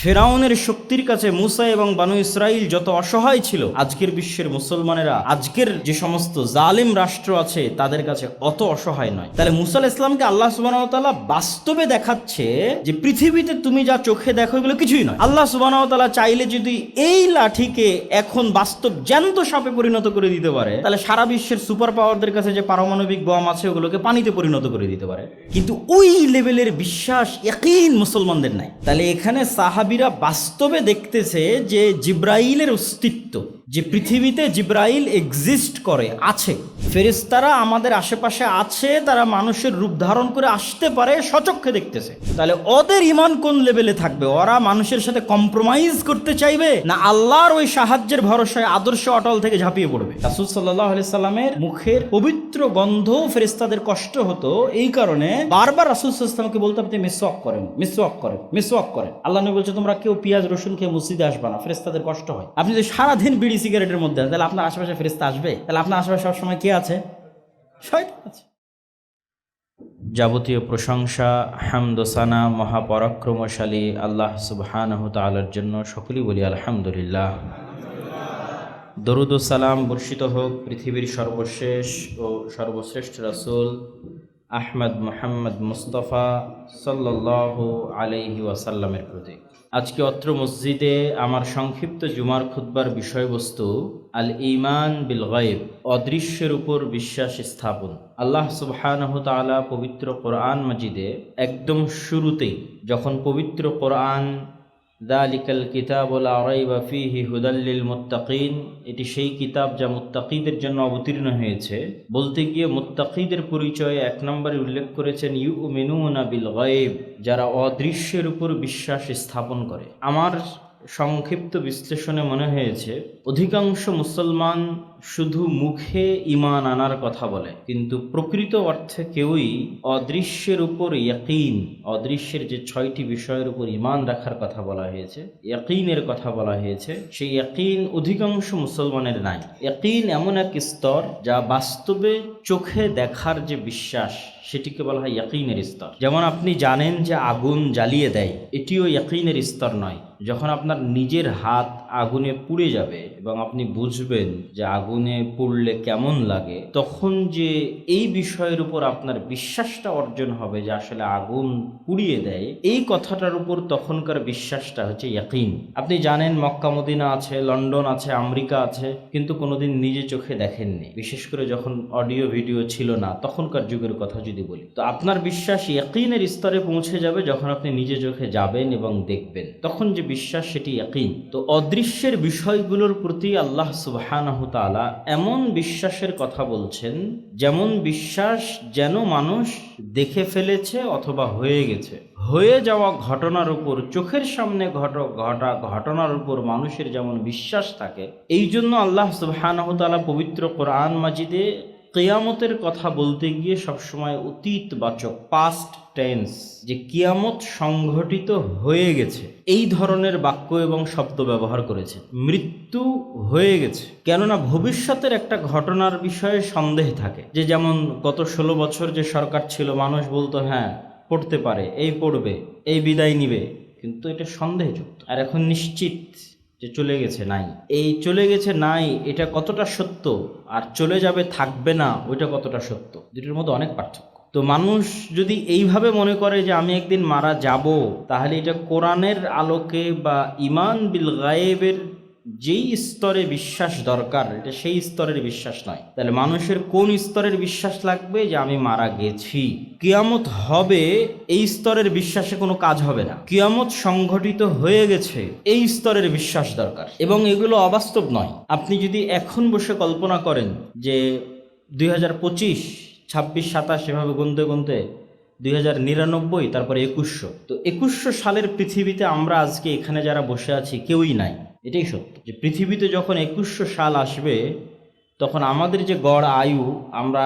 ফেরাউনের শক্তির কাছে মুসা এবং বানু ইসরাইল যত অসহায় ছিল, আজকের বিশ্বের মুসলমানেরা, আজকের যে সমস্ত জালিম রাষ্ট্র আছে তাদের কাছে অত অসহায় নয়। তাহলে মুসা আলাইহিস সালামকে আল্লাহ সুবহানাহু ওয়া তাআলা বাস্তবে দেখাচ্ছে যে পৃথিবীতে তুমি যা চোখে দেখো এগুলো কিছুই নয়। আল্লাহ সুবহানাহু ওয়া তাআলা চাইলে যদি এই লাঠিকে এখন বাস্তব জ্যান্ত সাপে পরিণত করে দিতে পারে, তাহলে সারা বিশ্বের সুপার পাওয়ারদের কাছে যে পারমাণবিক বম আছে ওগুলোকে পানিতে পরিণত করে দিতে পারে। কিন্তু ওই লেভেলের বিশ্বাস, ইয়াকিন মুসলমানদের নাই। তাহলে এখানে সাহাবীরা বাস্তবে দেখতেছে যে জিব্রাইলের অস্তিত্ব, যে পৃথিবীতে জিব্রাইল এক্সিস্ট করে, আছে, ফেরেশতারা আমাদের আশেপাশে আছে, তারা মানুষের রূপ ধারণ করে আসতে পারে, সচক্ষে দেখতেছে। তাহলে ওদের ঈমান কোন লেভেলে থাকবে? ওরা মানুষের সাথে কম্প্রোমাইজ করতে চাইবে, না আল্লাহর ওই সাহায্যের ভরসায় আদর্শ অটল থেকে ঝাঁপিয়ে পড়বে? রাসূল সাল্লাল্লাহু আলাইহি সাল্লামের মুখের পবিত্র গন্ধ ফেরেশতাদের কষ্ট হতো, এই কারণে বারবার রাসূল সাল্লাল্লাহু আলাইহি সাল্লামকে বলতে, আপনি মিসওয়াক করেন, মিসওয়াক করেন, মিসওয়াক করেন। আল্লাহ নবী বলছে, তোমরা কেউ পেঁয়াজ রসুন খেয়ে মসজিদে আসবা না, ফেরেশতাদের কষ্ট হয়। আপনি যদি সারাদিন বিড়ি সিগারেটের মধ্যে, তাহলে আপনার আশেপাশে ফেরেশতা আসবে? তাহলে আপনার আশেপাশে সবসময় কে আছে? শয়তান আছে। যাবতীয় প্রশংসা, হামদ ও সানা মহাপরাক্রমশালী আল্লাহ সুবহানাহু তাআলার জন্য। সকলেই বলি আলহামদুলিল্লাহ। দরুদ ও সালাম বর্ষিত হোক পৃথিবীর সর্বশেষ ও সর্বশ্রেষ্ঠ রাসূল আহমদ মুহাম্মদ মুস্তাফা সাল্লাল্লাহু আলাইহি ওয়াসাল্লামের প্রতি। আজকে অত্র মসজিদে আমার সংক্ষিপ্ত জুমার খুতবার বিষয়বস্তু আল ঈমান বিল গায়ব, অদৃশ্যের উপর বিশ্বাস স্থাপন। আল্লাহ সুবহানাহু তাআলা পবিত্র কোরআন মাজিদে একদম শুরুতেই, যখন পবিত্র কোরআন যালিকাল কিতাবু লা রাইবা ফীহি হুদাল লিল মুত্তাকিন, এটি সেই কিতাব যা মুত্তাকিদের জন্য অবতীর্ণ হয়েছে, বলতে গিয়ে মুত্তাকিদের পরিচয়ে এক নম্বরে উল্লেখ করেছেন ইউমিনুনা বিল গায়ব, যারা অদৃশ্যের উপর বিশ্বাস স্থাপন করে। আমার সংক্ষিপ্ত বিশ্লেষণে মনে হয়েছে অধিকাংশ মুসলমান শুধু মুখে ঈমান আনার কথা বলে, কিন্তু প্রকৃত অর্থে কেউই অদৃশ্যের উপর ইয়াকিন, অদৃশ্যের যে 6টি বিষয়ের উপর ঈমান রাখার কথা বলা হয়েছে, ইয়াকিনের কথা বলা হয়েছে, সেই ইয়াকিন অধিকাংশ মুসলমানের নাই। ইয়াকিন এমন এক স্তর যা বাস্তবে চোখে দেখার যে বিশ্বাস, সেটিকে বলা হয় ইয়াকিনের স্তর। যেমন আপনি জানেন যে আগুন জ্বালিয়ে দেয়, এটিও ইয়াকিনের স্তর নয়। যখন আপনার নিজের হাত আগুনে পুড়ে যাবে এবং আপনি বুঝবেন যে আগুনে পুড়লে কেমন লাগে, তখন যে এই বিষয়ের উপর আপনার বিশ্বাসটা অর্জন হবে যে আসলে আগুন পুড়িয়ে দেয়, এই কথাটার উপর তখনকার বিশ্বাসটা হচ্ছে ইয়াকিন। আপনি জানেন মক্কা মদিনা আছে, লন্ডন আছে, আমেরিকা আছে, কিন্তু কোনোদিন নিজে চোখে দেখেননি। বিশেষ করে যখন অডিও ভিডিও ছিল না, তখনকার যুগের কথা যদি বলি, তো আপনার বিশ্বাস ইয়াকিনের স্তরে পৌঁছে যাবে যখন আপনি নিজে চোখে যাবেন এবং দেখবেন, তখন যে বিশ্বাস সেটি ইয়াকিন। তো অদৃশ্যের বিষয়গুলোর প্রতি আল্লাহ সুবহানাহু তাআলা এমন বিশ্বাসের কথা বলছেন, যেমন বিশ্বাস যেন মানুষ দেখে ফেলেছে অথবা হয়ে গেছে। হয়ে যাওয়া ঘটনার উপর, চোখের সামনে ঘটা ঘটনার উপর মানুষের যেমন বিশ্বাস থাকে, এই জন্য আল্লাহ সুবহানাহু তাআলা পবিত্র কোরআন মাজিদে কিয়ামতের কথা বলতে গিয়ে সবসময় অতীতবাচক, পাস্ট টেন্স, যে কিয়ামত সংঘটিত হয়ে গেছে, এই ধরনের বাক্য এবং শব্দ ব্যবহার করেছে। মৃত্যু হয়ে গেছে, কেননা ভবিষ্যতের একটা ঘটনার বিষয়ে সন্দেহ থাকে। যে যেমন গত 16 বছর যে সরকার ছিল, মানুষ বলতো হ্যাঁ পড়তে পারে, এই পড়বে, এই বিদায় নিবে, কিন্তু এটা সন্দেহযুক্ত। আর এখন নিশ্চিত যে চলে গেছে নাই, এই চলে গেছে নাই এটা কতটা সত্য, আর চলে যাবে থাকবে না ওইটা কতটা সত্য, দুটোর মধ্যে অনেক পার্থক্য। তো মানুষ যদি এইভাবে মনে করে যে আমি একদিন মারা যাব, তাহলে এটা কোরআনের আলোকে বা ঈমান বিল গায়েবের যেই স্তরে বিশ্বাস দরকার, এটা সেই স্তরের বিশ্বাস নয়। তাহলে মানুষের কোন স্তরের বিশ্বাস লাগবে? যে আমি মারা গেছি, কিয়ামত হবে, এই স্তরের বিশ্বাসে কোনো কাজ হবে না। কিয়ামত সংঘটিত হয়ে গেছে, এই স্তরের বিশ্বাস দরকার। এবং এগুলো অবাস্তব নয়। আপনি যদি এখন বসে কল্পনা করেন যে 2025, 26, 27 এভাবে গুনতে গুনতে 2099, তারপরে 2100, তো 2100 সালের পৃথিবীতে আমরা আজকে এখানে যারা বসে আছি কেউই নাই। এটাই সত্য যে পৃথিবীতে যখন 2100 সাল আসবে, তখন আমাদের যে গড় আয়ু, আমরা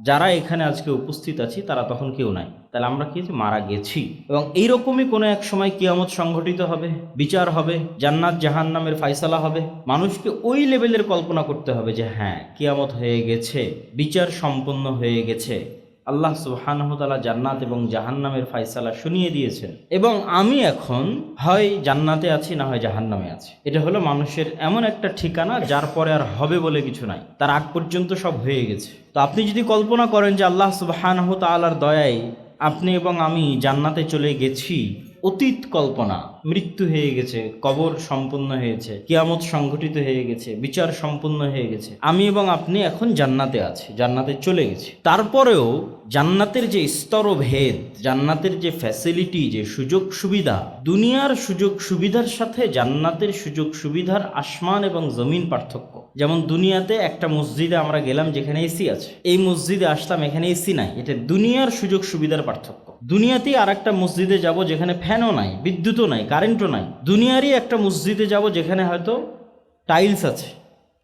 যারা এখানে আজকে উপস্থিত আছি তারা তখন কেউ নাই। তাহলে আমরা কি মারা গেছি। এবং এইরকমই কোনো এক সময় কিয়ামত সংঘটিত হবে, বিচার হবে, জান্নাত জাহান্নামের ফায়সালা হবে। মানুষকে ওই লেভেলের কল্পনা করতে হবে যে হ্যাঁ কিয়ামত হয়ে গেছে, বিচার সম্পন্ন হয়ে গেছে, আল্লাহ সুবহানাহু তাআলা জান্নাত এবং জাহান্নামের ফায়সালা শুনিয়ে দিয়েছেন, এবং আমি এখন হয় জান্নাতে আছি না হয় জাহান্নামে আছি। এটা হলো মানুষের এমন একটা ঠিকানা যার পরে আর হবে বলে কিছু নাই, তার আগ পর্যন্ত সব হয়ে গেছে। তো আপনি যদি কল্পনা করেন যে আল্লাহ সুবহানাহু তাআলার দয়ায় আপনি এবং আমি জান্নাতে চলে গেছি, অতীত কল্পনা, মৃত্যু হয়ে গেছে, কবর সম্পূর্ণ হয়েছে, কিয়ামত সংঘটিত হয়ে গেছে, বিচার সম্পূর্ণ হয়ে গেছে, আমি এবং আপনি এখন জান্নাতে আছি, জান্নাতে চলে গেছি। তারপরেও জান্নাতের যে স্তরভেদ, জান্নাতের যে ফ্যাসিলিটি, যে সুযোগ সুবিধা, দুনিয়ার সুযোগ সুবিধার সাথে জান্নাতের সুযোগ সুবিধার আসমান এবং জমিন পার্থক্য। যেমন দুনিয়াতে একটা মসজিদে আমরা গেলাম যেখানে এসি আছে, এই মসজিদে আসলাম এখানে এসি নাই, এটা দুনিয়ার সুযোগ সুবিধার পার্থক্য। দুনিয়াতেই আর একটা মসজিদে যাব যেখানে ফ্যানও নাই, বিদ্যুৎও নাই, কারেন্টও নাই। দুনিয়ারই একটা মসজিদে যাব যেখানে হয়তো টাইলস আছে,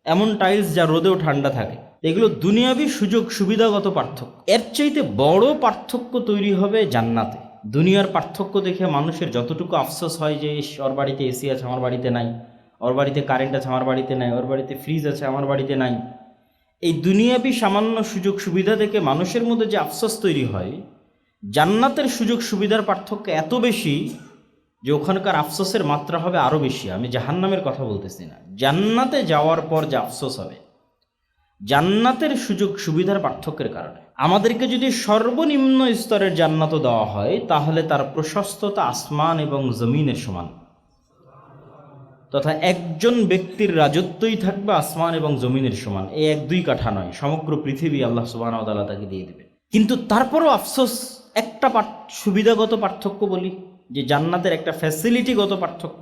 এমন টাইলস যা রোদেও ঠান্ডা থাকে। এগুলো দুনিয়াবি সুযোগ সুবিধাগত পার্থক্য। এর চাইতে বড় পার্থক্য তৈরি হবে জান্নাতে। দুনিয়ার পার্থক্য দেখে মানুষের যতটুকু আফসোস হয় যে ওর বাড়িতে এসি আছে আমার বাড়িতে নাই, ওর বাড়িতে কারেন্ট আছে আমার বাড়িতে নাই, ওর বাড়িতে ফ্রিজ আছে আমার বাড়িতে নাই, এই দুনিয়াবি সামান্য সুযোগ সুবিধা দেখে মানুষের মধ্যে যে আফসোস তৈরি হয়, জান্নাতের সুযোগ সুবিধার পার্থক্য এত বেশি যে ওখানকার আফসোসের মাত্রা হবে আরও বেশি। আমি জাহান্নামের কথা বলতেছি না, জান্নাতে যাওয়ার পর যে আফসোস হবে জান্নাতের সুযোগ সুবিধার পার্থক্যের কারণে। আমাদেরকে যদি সর্বনিম্ন স্তরের জান্নাতও দেওয়া হয় তাহলে তার প্রশস্ততা আসমান এবং জমিনের সমান, তথা একজন ব্যক্তির রাজত্বই থাকবে আসমান এবং জমিনের সমান। এই 1-2 কাঠা নয়, সমগ্র পৃথিবী আল্লাহ সুবহানাহু ওয়া তাআলা তাকে দিয়ে দেবে। কিন্তু তারপরও আফসোস, একটা সুবিধাগত পার্থক্য বলি, যে জান্নাতের একটা ফ্যাসিলিটিগত পার্থক্য।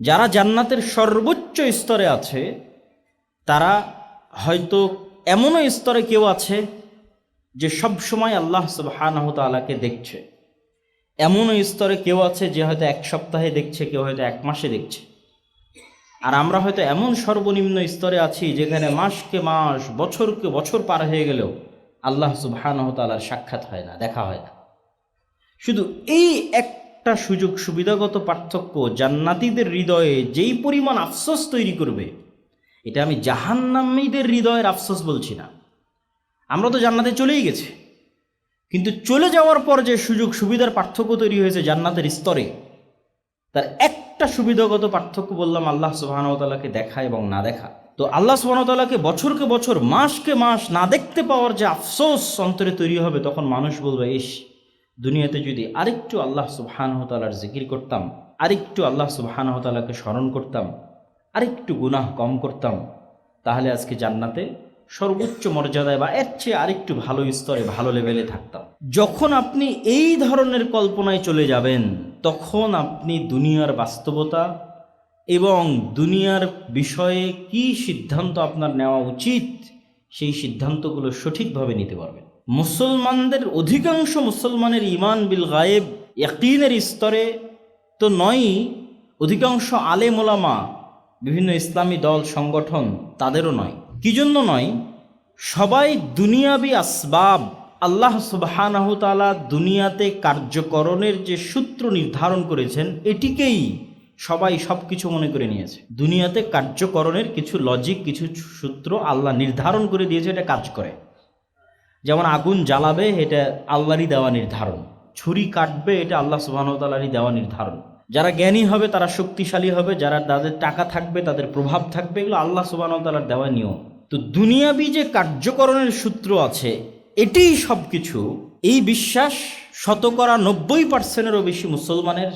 যারা জান্নাতের সর্বোচ্চ স্তরে আছে তারা হয়তো এমনও স্তরে কেউ আছে যে সব সময় আল্লাহ সুবহানাহু ওয়া তাআলাকে দেখছে, এমনও স্তরে কেউ আছে যে হয়তো 1 সপ্তাহে দেখছে, কেউ হয়তো 1 মাসে দেখছে। আর আমরা হয়তো এমন সর্বনিম্ন স্তরে আছি যেখানে মাসকে মাস, বছরকে বছর পার হয়ে গেলেও আল্লাহ সুবহানাহু ওয়া তাআলার সাক্ষাৎ হয় না, দেখা হয় না। শুধু এই একটা সুযোগ সুবিধাগত পার্থক্য জান্নাতীদের হৃদয়ে যেই পরিমাণ আফসোস তৈরি করবে, এটা আমি জাহান্নামীদের হৃদয়ের আফসোস বলছি না। আমরা তো জান্নাতে চলেই গেছি, কিন্তু চলে যাওয়ার পর যে সুযোগ সুবিধার পার্থক্য তৈরি হয়েছে জান্নাতের স্তরে, তার একটা সুবিধাগত পার্থক্য বললাম আল্লাহ সুবহানাহু ওয়া তাআলাকে দেখা এবং না দেখা। তো আল্লাহ সুবহানাহু ওয়া তাআলাকে বছরকে বছর, মাসকে মাস না দেখতে পাওয়ার যে আফসোস অন্তরে তৈরি হবে, তখন মানুষ বলবে, ইস, দুনিয়াতে যদি আরেকটু আল্লাহ সুবহানাহু ওয়া তাআলার জিকির করতাম, আরেকটু আল্লাহ সুবহানাহু ওয়া তাআলাকে স্মরণ করতাম, আরেকটু গুনাহ কম করতাম, তাহলে আজকে জান্নাতে সর্বোচ্চ মর্যাদায় বা এর চেয়ে আরেকটু ভালো স্তরে, ভালো লেভেলে থাকতাম। যখন আপনি এই ধরনের কল্পনায় চলে যাবেন, তখন আপনি দুনিয়ার বাস্তবতা এবং দুনিয়ার বিষয়ে কি সিদ্ধান্ত আপনার নেওয়া উচিত, সেই সিদ্ধান্তগুলো সঠিকভাবে নিতে পারবেন। মুসলমানদের অধিকাংশ মুসলমানের ঈমান বিল গায়েব, ইয়াকিনের স্তরে তো নয়ই, অধিকাংশ আলেম ওলামা, বিভিন্ন ইসলামী দল সংগঠন, তাদেরও নয়। কি জন্য নয়? সবাই দুনিয়াবি আসবাব, আল্লাহ সুবহানাহু ওয়া তাআলা দুনিয়াতে কার্যকরণের যে সূত্র নির্ধারণ করেছেন, এটিকেই সবাই সব কিছু মনে করে নিয়েছে। দুনিয়াতে কার্যকরণের কিছু লজিক, কিছু সূত্র আল্লাহ নির্ধারণ করে দিয়েছে, এটা কাজ করে। যেমন আগুন জ্বালাবে, এটা আল্লাহরই দেওয়া নির্ধারণ। ছুরি কাটবে, এটা আল্লাহ সুবহানাহু ওয়া তাআলারই দেওয়া নির্ধারণ। যারা জ্ঞানী হবে তারা শক্তিশালী হবে, যারা তাদের টাকা থাকবে, তাদের প্রভাব থাকবে, এগুলো আল্লাহ সুবহানাহু ওয়া তাআলার দেওয়া নিয়ম। তো দুনিয়াবি যে কার্যকরণের সূত্র আছে, এটাই সব কিছু। এই বিশ্বাস 90% বেশি মুসলমানের,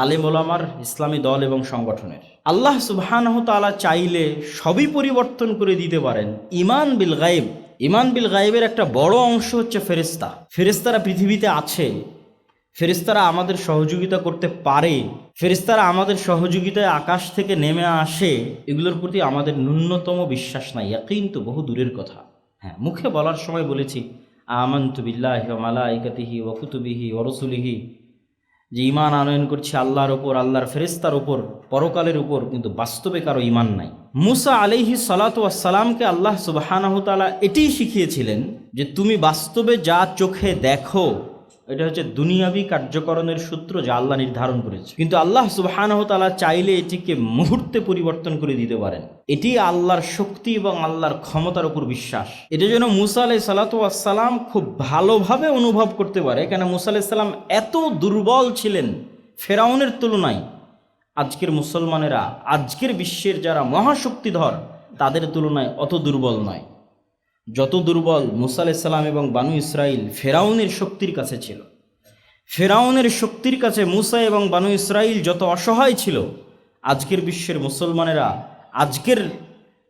আলেম ওলামার, ইসলামী দল এবং সংগঠনের। আল্লাহ সুবহানাহু ওয়া তাআলা চাইলে সবই পরিবর্তন করে দিতে পারেন। ঈমান বিল গায়েব, ঈমান বিল গায়েবের একটা বড় অংশ হচ্ছে ফেরেশতা। ফেরেশতারা পৃথিবীতে আছে, ফেরেশতারা আমাদের সহযোগিতা করতে পারে, ফেরেশতারা আমাদের সহযোগিতায় আকাশ থেকে নেমে আসে, এগুলোর প্রতি আমাদের ন্যূনতম বিশ্বাস নাই। ইয়াকিন তো বহু দূরের কথা। হ্যাঁ, মুখে বলার সময় বলেছি আমানতু বিল্লাহি ওয়া মালাইকাতিহি ওয়া কুতুবিহি ওয়া রাসূলিহি, যে ঈমান আনয়ন করছে আল্লাহর ওপর, আল্লাহর ফেরেশতার ওপর, পরকালের উপর, কিন্তু বাস্তবে কারো ঈমান নাই। মুসা আলাইহিস সালাতু ওয়াস সালামকে আল্লাহ সুবহানাহু ওয়া তাআলা এটাই শিখিয়েছিলেন যে তুমি বাস্তবে যা চোখে দেখো, এটা হচ্ছে দুনিয়াবি কার্যকরণের সূত্র যা আল্লাহ নির্ধারণ করেছে, কিন্তু আল্লাহ সুবহানাহু ওয়া তাআলা চাইলে এটিকে মুহূর্তে পরিবর্তন করে দিতে পারেন। এটি আল্লাহর শক্তি এবং আল্লাহর ক্ষমতার উপর বিশ্বাস। এটা যেন মুসা আলাইহিস সালাতু ওয়াস সালাম খুব ভালোভাবে অনুভব করতে পারে, কেন মুসা আলাইহিস সালাম এত দুর্বল ছিলেন ফেরাউনের তুলনায়। আজকের মুসলমানেরা, আজকের বিশ্বের যারা মহাশক্তিধর, তাদের তুলনায় অত দুর্বল নয়। যত দুর্বল মুসা আলাইহিস সালাম এবং বানু ইসরাইল ফেরাউনের শক্তির কাছে ছিল, ফেরাউনের শক্তির কাছে মুসা এবং বানু ইসরাইল যত অসহায় ছিল, আজকের বিশ্বের মুসলমানেরা, আজকের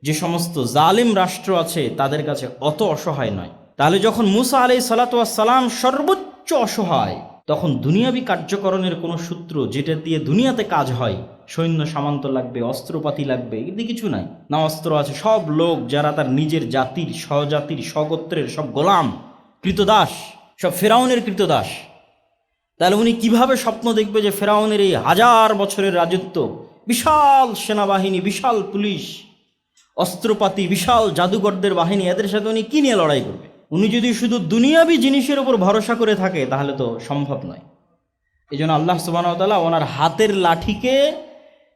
যে সমস্ত জালিম রাষ্ট্র আছে তাদের কাছে অত অসহায় নয়। তাহলে যখন মুসা আলাইহিস সালাতু ওয়াস সালাম সর্বোচ্চ অসহায়, তখন দুনিয়াবি কার্যকরণের কোনো সূত্র যেটা দিয়ে দুনিয়াতে কাজ হয়, সৈন্য সামন্ত লাগবে, অস্ত্রপাতি লাগবে, এদিকে কিছু নাই, না অস্ত্র আছে। সব লোক যারা তার নিজের জাতির, স্বজাতির, স্বগোত্রের, সব গোলাম, কৃতদাস, সব ফেরাউনের কৃতদাস। তাহলে উনি কিভাবে স্বপ্ন দেখবে যে ফেরাউনের এই 1000 বছরের রাজত্ব, বিশাল সেনাবাহিনী, বিশাল পুলিশ, অস্ত্রপাতি, বিশাল জাদুকরদের বাহিনী, এদের সাথে উনি কী নিয়ে লড়াই করবে? উনি যদি শুধু দুনিয়াবি জিনিসের উপর ভরসা করে থাকে তাহলে তো সম্ভব নয়। এই জন্য আল্লাহ সুবহানাহু ওয়া তাআলা ওনার হাতের লাঠিকে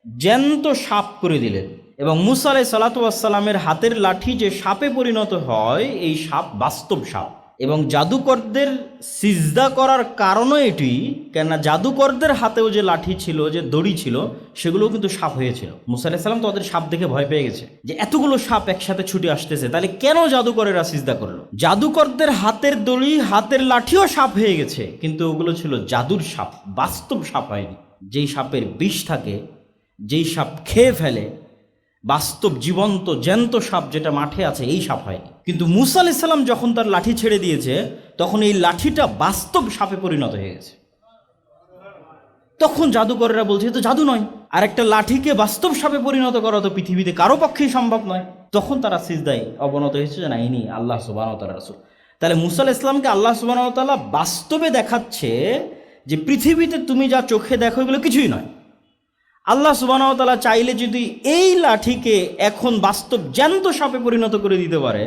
জ্যান্ত সাপ করে দিলেন, এবং মুসা আলাইহিস সালাতু ওয়াস সালামের হাতের লাঠি যে সাপে পরিণত হয়, এই সাপ বাস্তব সাপ। এবং জাদুকরদের সিজদা করার কারণও এটি, কেননা জাদুকরদের হাতেও যে লাঠি ছিল, যে দড়ি ছিল, সেগুলোও কিন্তু সাপ হয়েছিল। মুসা আলাইহিস সালাম তো ওদের সাপ দেখে ভয় পেয়ে গেছে যে এতগুলো সাপ একসাথে ছুটে আসতেছে, তাহলে কেন জাদুকরেরা সিজদা করলো? জাদুকরদের হাতের দড়ি, হাতের লাঠিও সাপ হয়ে গেছে, কিন্তু ওগুলো ছিল জাদুর সাপ, বাস্তব সাপ হয়নি। যেই সাপের বিষ থাকে, যেই সাপ খেয়ে ফেলে, বাস্তব জীবন্ত জ্যান্ত সাপ যেটা মাঠে আছে, এই সাপ হয়নি। কিন্তু মুসা আলাইহিস সালাম যখন তার লাঠি ছেড়ে দিয়েছে, তখন এই লাঠিটা বাস্তব সাপে পরিণত হয়ে গেছে। তখন জাদুকরেরা বলছে তো জাদু নয়, আর একটা লাঠিকে বাস্তব সাপে পরিণত করা তো পৃথিবীতে কারো পক্ষেই সম্ভব নয়। তখন তারা সিজদায় অবনত হয়েছে যে না, ইনি আল্লাহ সুবহানাহু ওয়া তাআলার রাসূল। তাহলে মুসা আলাইহিস সালামকে আল্লাহ সুবহানাহু ওয়া তাআলা বাস্তবে দেখাচ্ছে যে পৃথিবীতে তুমি যা চোখে দেখো এগুলো কিছুই নয়। আল্লাহ সুবহানাহু ওয়া তাআলা চাইলে যদি এই লাঠিকে এখন বাস্তব জ্যান্ত সাপে পরিণত করে দিতে পারে,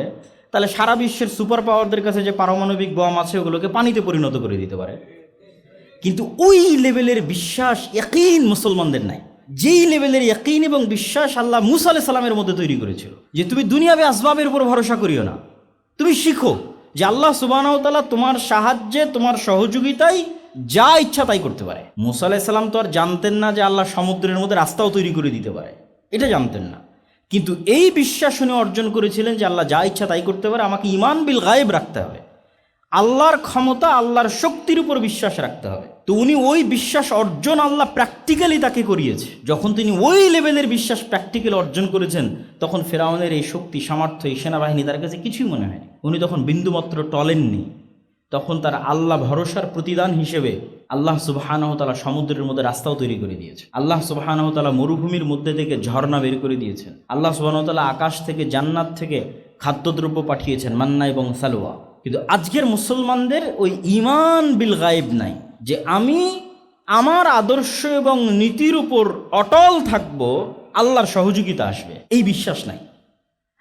তাহলে সারা বিশ্বের সুপার পাওয়ারদের কাছে যে পারমাণবিক বম আছে ওগুলোকে পানিতে পরিণত করে দিতে পারে। কিন্তু ওই লেভেলের বিশ্বাস, ইয়াকিন মুসলমানদের নাই। যেই লেভেলের ইয়াকিন এবং বিশ্বাস আল্লাহ মুসা আলাইহিস সালামের মধ্যে তৈরি করেছিল, যে তুমি দুনিয়াবি আসবাবের উপর ভরসা করিও না, তুমি শিখো যে আল্লাহ সুবহানাহু ওয়া তাআলা তোমার সাহায্যে, তোমার সহযোগিতায় যা ইচ্ছা তাই করতে পারে। মুসা আলাইহিস সালাম তো আর জানতেন না যে আল্লাহ সমুদ্রের মধ্যে রাস্তাও তৈরি করে দিতে পারে, এটা জানতেন না। কিন্তু এই বিশ্বাস উনি অর্জন করেছিলেন যে আল্লাহ যা ইচ্ছা তাই করতে পারে, আমাকে ঈমান বিল গায়েব রাখতে হবে, আল্লাহর ক্ষমতা, আল্লাহর শক্তির উপর বিশ্বাস রাখতে হবে। তো উনি ওই বিশ্বাস অর্জন আল্লাহ প্র্যাকটিক্যালি তাকে করিয়েছে। যখন তিনি ওই লেভেলের বিশ্বাস প্র্যাকটিক্যালি অর্জন করেছেন, তখন ফেরাউনের এই শক্তি, সামর্থ্য, এই সেনাবাহিনী তার কাছে কিছুই মনে হয়নি। উনি তখন বিন্দুমাত্র টলেননি। তখন তার আল্লাহ ভরসার প্রতিদান হিসেবে আল্লাহ সুবহানাহু ওয়া তাআলা সমুদ্রের মধ্যে রাস্তাও তৈরি করে দিয়েছেন। আল্লাহ সুবহানাহু ওয়া তাআলা মরুভূমির মধ্যে থেকে ঝর্ণা বের করে দিয়েছেন। আল্লাহ সুবহানাহু ওয়া তাআলা আকাশ থেকে, জান্নাত থেকে খাদ্যদ্রব্য পাঠিয়েছেন, মান্না এবং সালওয়া। কিন্তু আজকের মুসলমানদের ওই ঈমান বিল গায়েব নাই, যে আমি আমার আদর্শ এবং নীতির উপর অটল থাকব, আল্লাহর সহযোগিতা আসবে, এই বিশ্বাস নাই।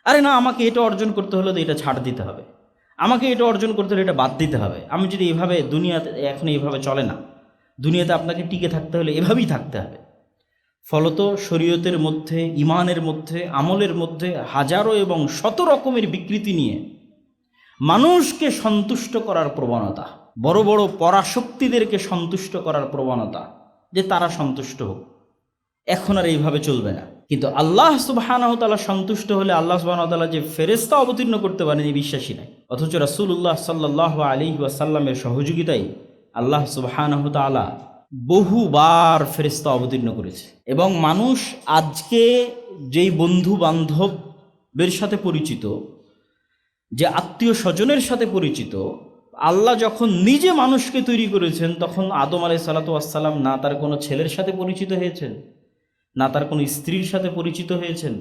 আরে না, আমাকে এটা অর্জন করতে হলে তো এটা ছাড় দিতে হবে, আমাকে এটা অর্জন করতে হলে এটা বাদ দিতে হবে। আমি যদি এভাবে, দুনিয়াতে এখন এইভাবে চলে না, দুনিয়াতে আপনাকে টিকে থাকতে হলে এভাবেই থাকতে হবে। ফলত শরীয়তের মধ্যে, ইমানের মধ্যে, আমলের মধ্যে হাজারো এবং শত রকমের বিকৃতি নিয়ে মানুষকে সন্তুষ্ট করার প্রবণতা, বড় বড় পরাশক্তিদেরকে সন্তুষ্ট করার প্রবণতা, যে তারা সন্তুষ্ট হোক, এখন আর এইভাবে চলবে না। কিন্তু আল্লাহ সুবহানাহু ওয়া তাআলা সন্তুষ্ট হলে আল্লাহ সুবহানাহু ওয়া তাআলা যে ফেরেশতা অবতীর্ণ করতে পারেন এই বিশ্বাসী নাই। অথচ রাসূলুল্লাহ সাল্লাল্লাহু আলাইহি ওয়াসাল্লামের সহযোগিতায় আল্লাহ সুবহানাহু ওয়া তাআলা বহুবার ফেরেশতা অবতীর্ণ করেছে। এবং মানুষ আজকে যেই বন্ধু বান্ধবের সাথে পরিচিত, যে আত্মীয় স্বজনের সাথে পরিচিত, আল্লাহ যখন নিজে মানুষকে তৈরি করেছেন, তখন আদম আলাইহিস সালাতু ওয়াস সালাম না তার কোনো ছেলের সাথে পরিচিত হয়েছেন, না তার কোনো স্ত্রীর সাথে পরিচিত হয়েছেন,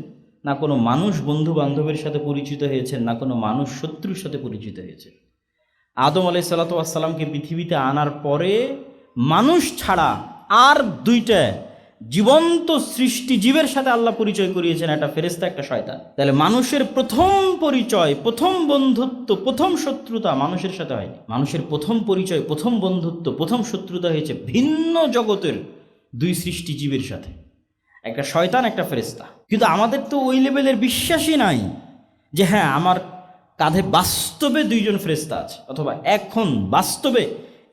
না কোনো মানুষ বন্ধু বান্ধবের সাথে পরিচিত হয়েছেন, না কোনো মানুষ শত্রুর সাথে পরিচিত হয়েছে। আদম আলাইহিস সালাতু ওয়াস সালামকে পৃথিবীতে আনার পরে মানুষ ছাড়া আর দুইটা জীবন্ত সৃষ্টি জীবের সাথে আল্লাহ পরিচয় করিয়েছেন একটা ফেরেশতা, একটা শয়তান। তাহলে মানুষের প্রথম পরিচয়, প্রথম বন্ধুত্ব, প্রথম শত্রুতা মানুষের সাথে হয়নি। মানুষের প্রথম পরিচয়, প্রথম বন্ধুত্ব, প্রথম শত্রুতা হয়েছে ভিন্ন জগতের দুই সৃষ্টি জীবের সাথে, একটা শয়তান, একটা ফেরেশতা। কিন্তু আমাদের তো ওই লেভেলের বিশ্বাসই নাই যে হ্যাঁ আমার কাঁধে বাস্তবে দুইজন ফেরেশতা আছে, অথবা এখন বাস্তবে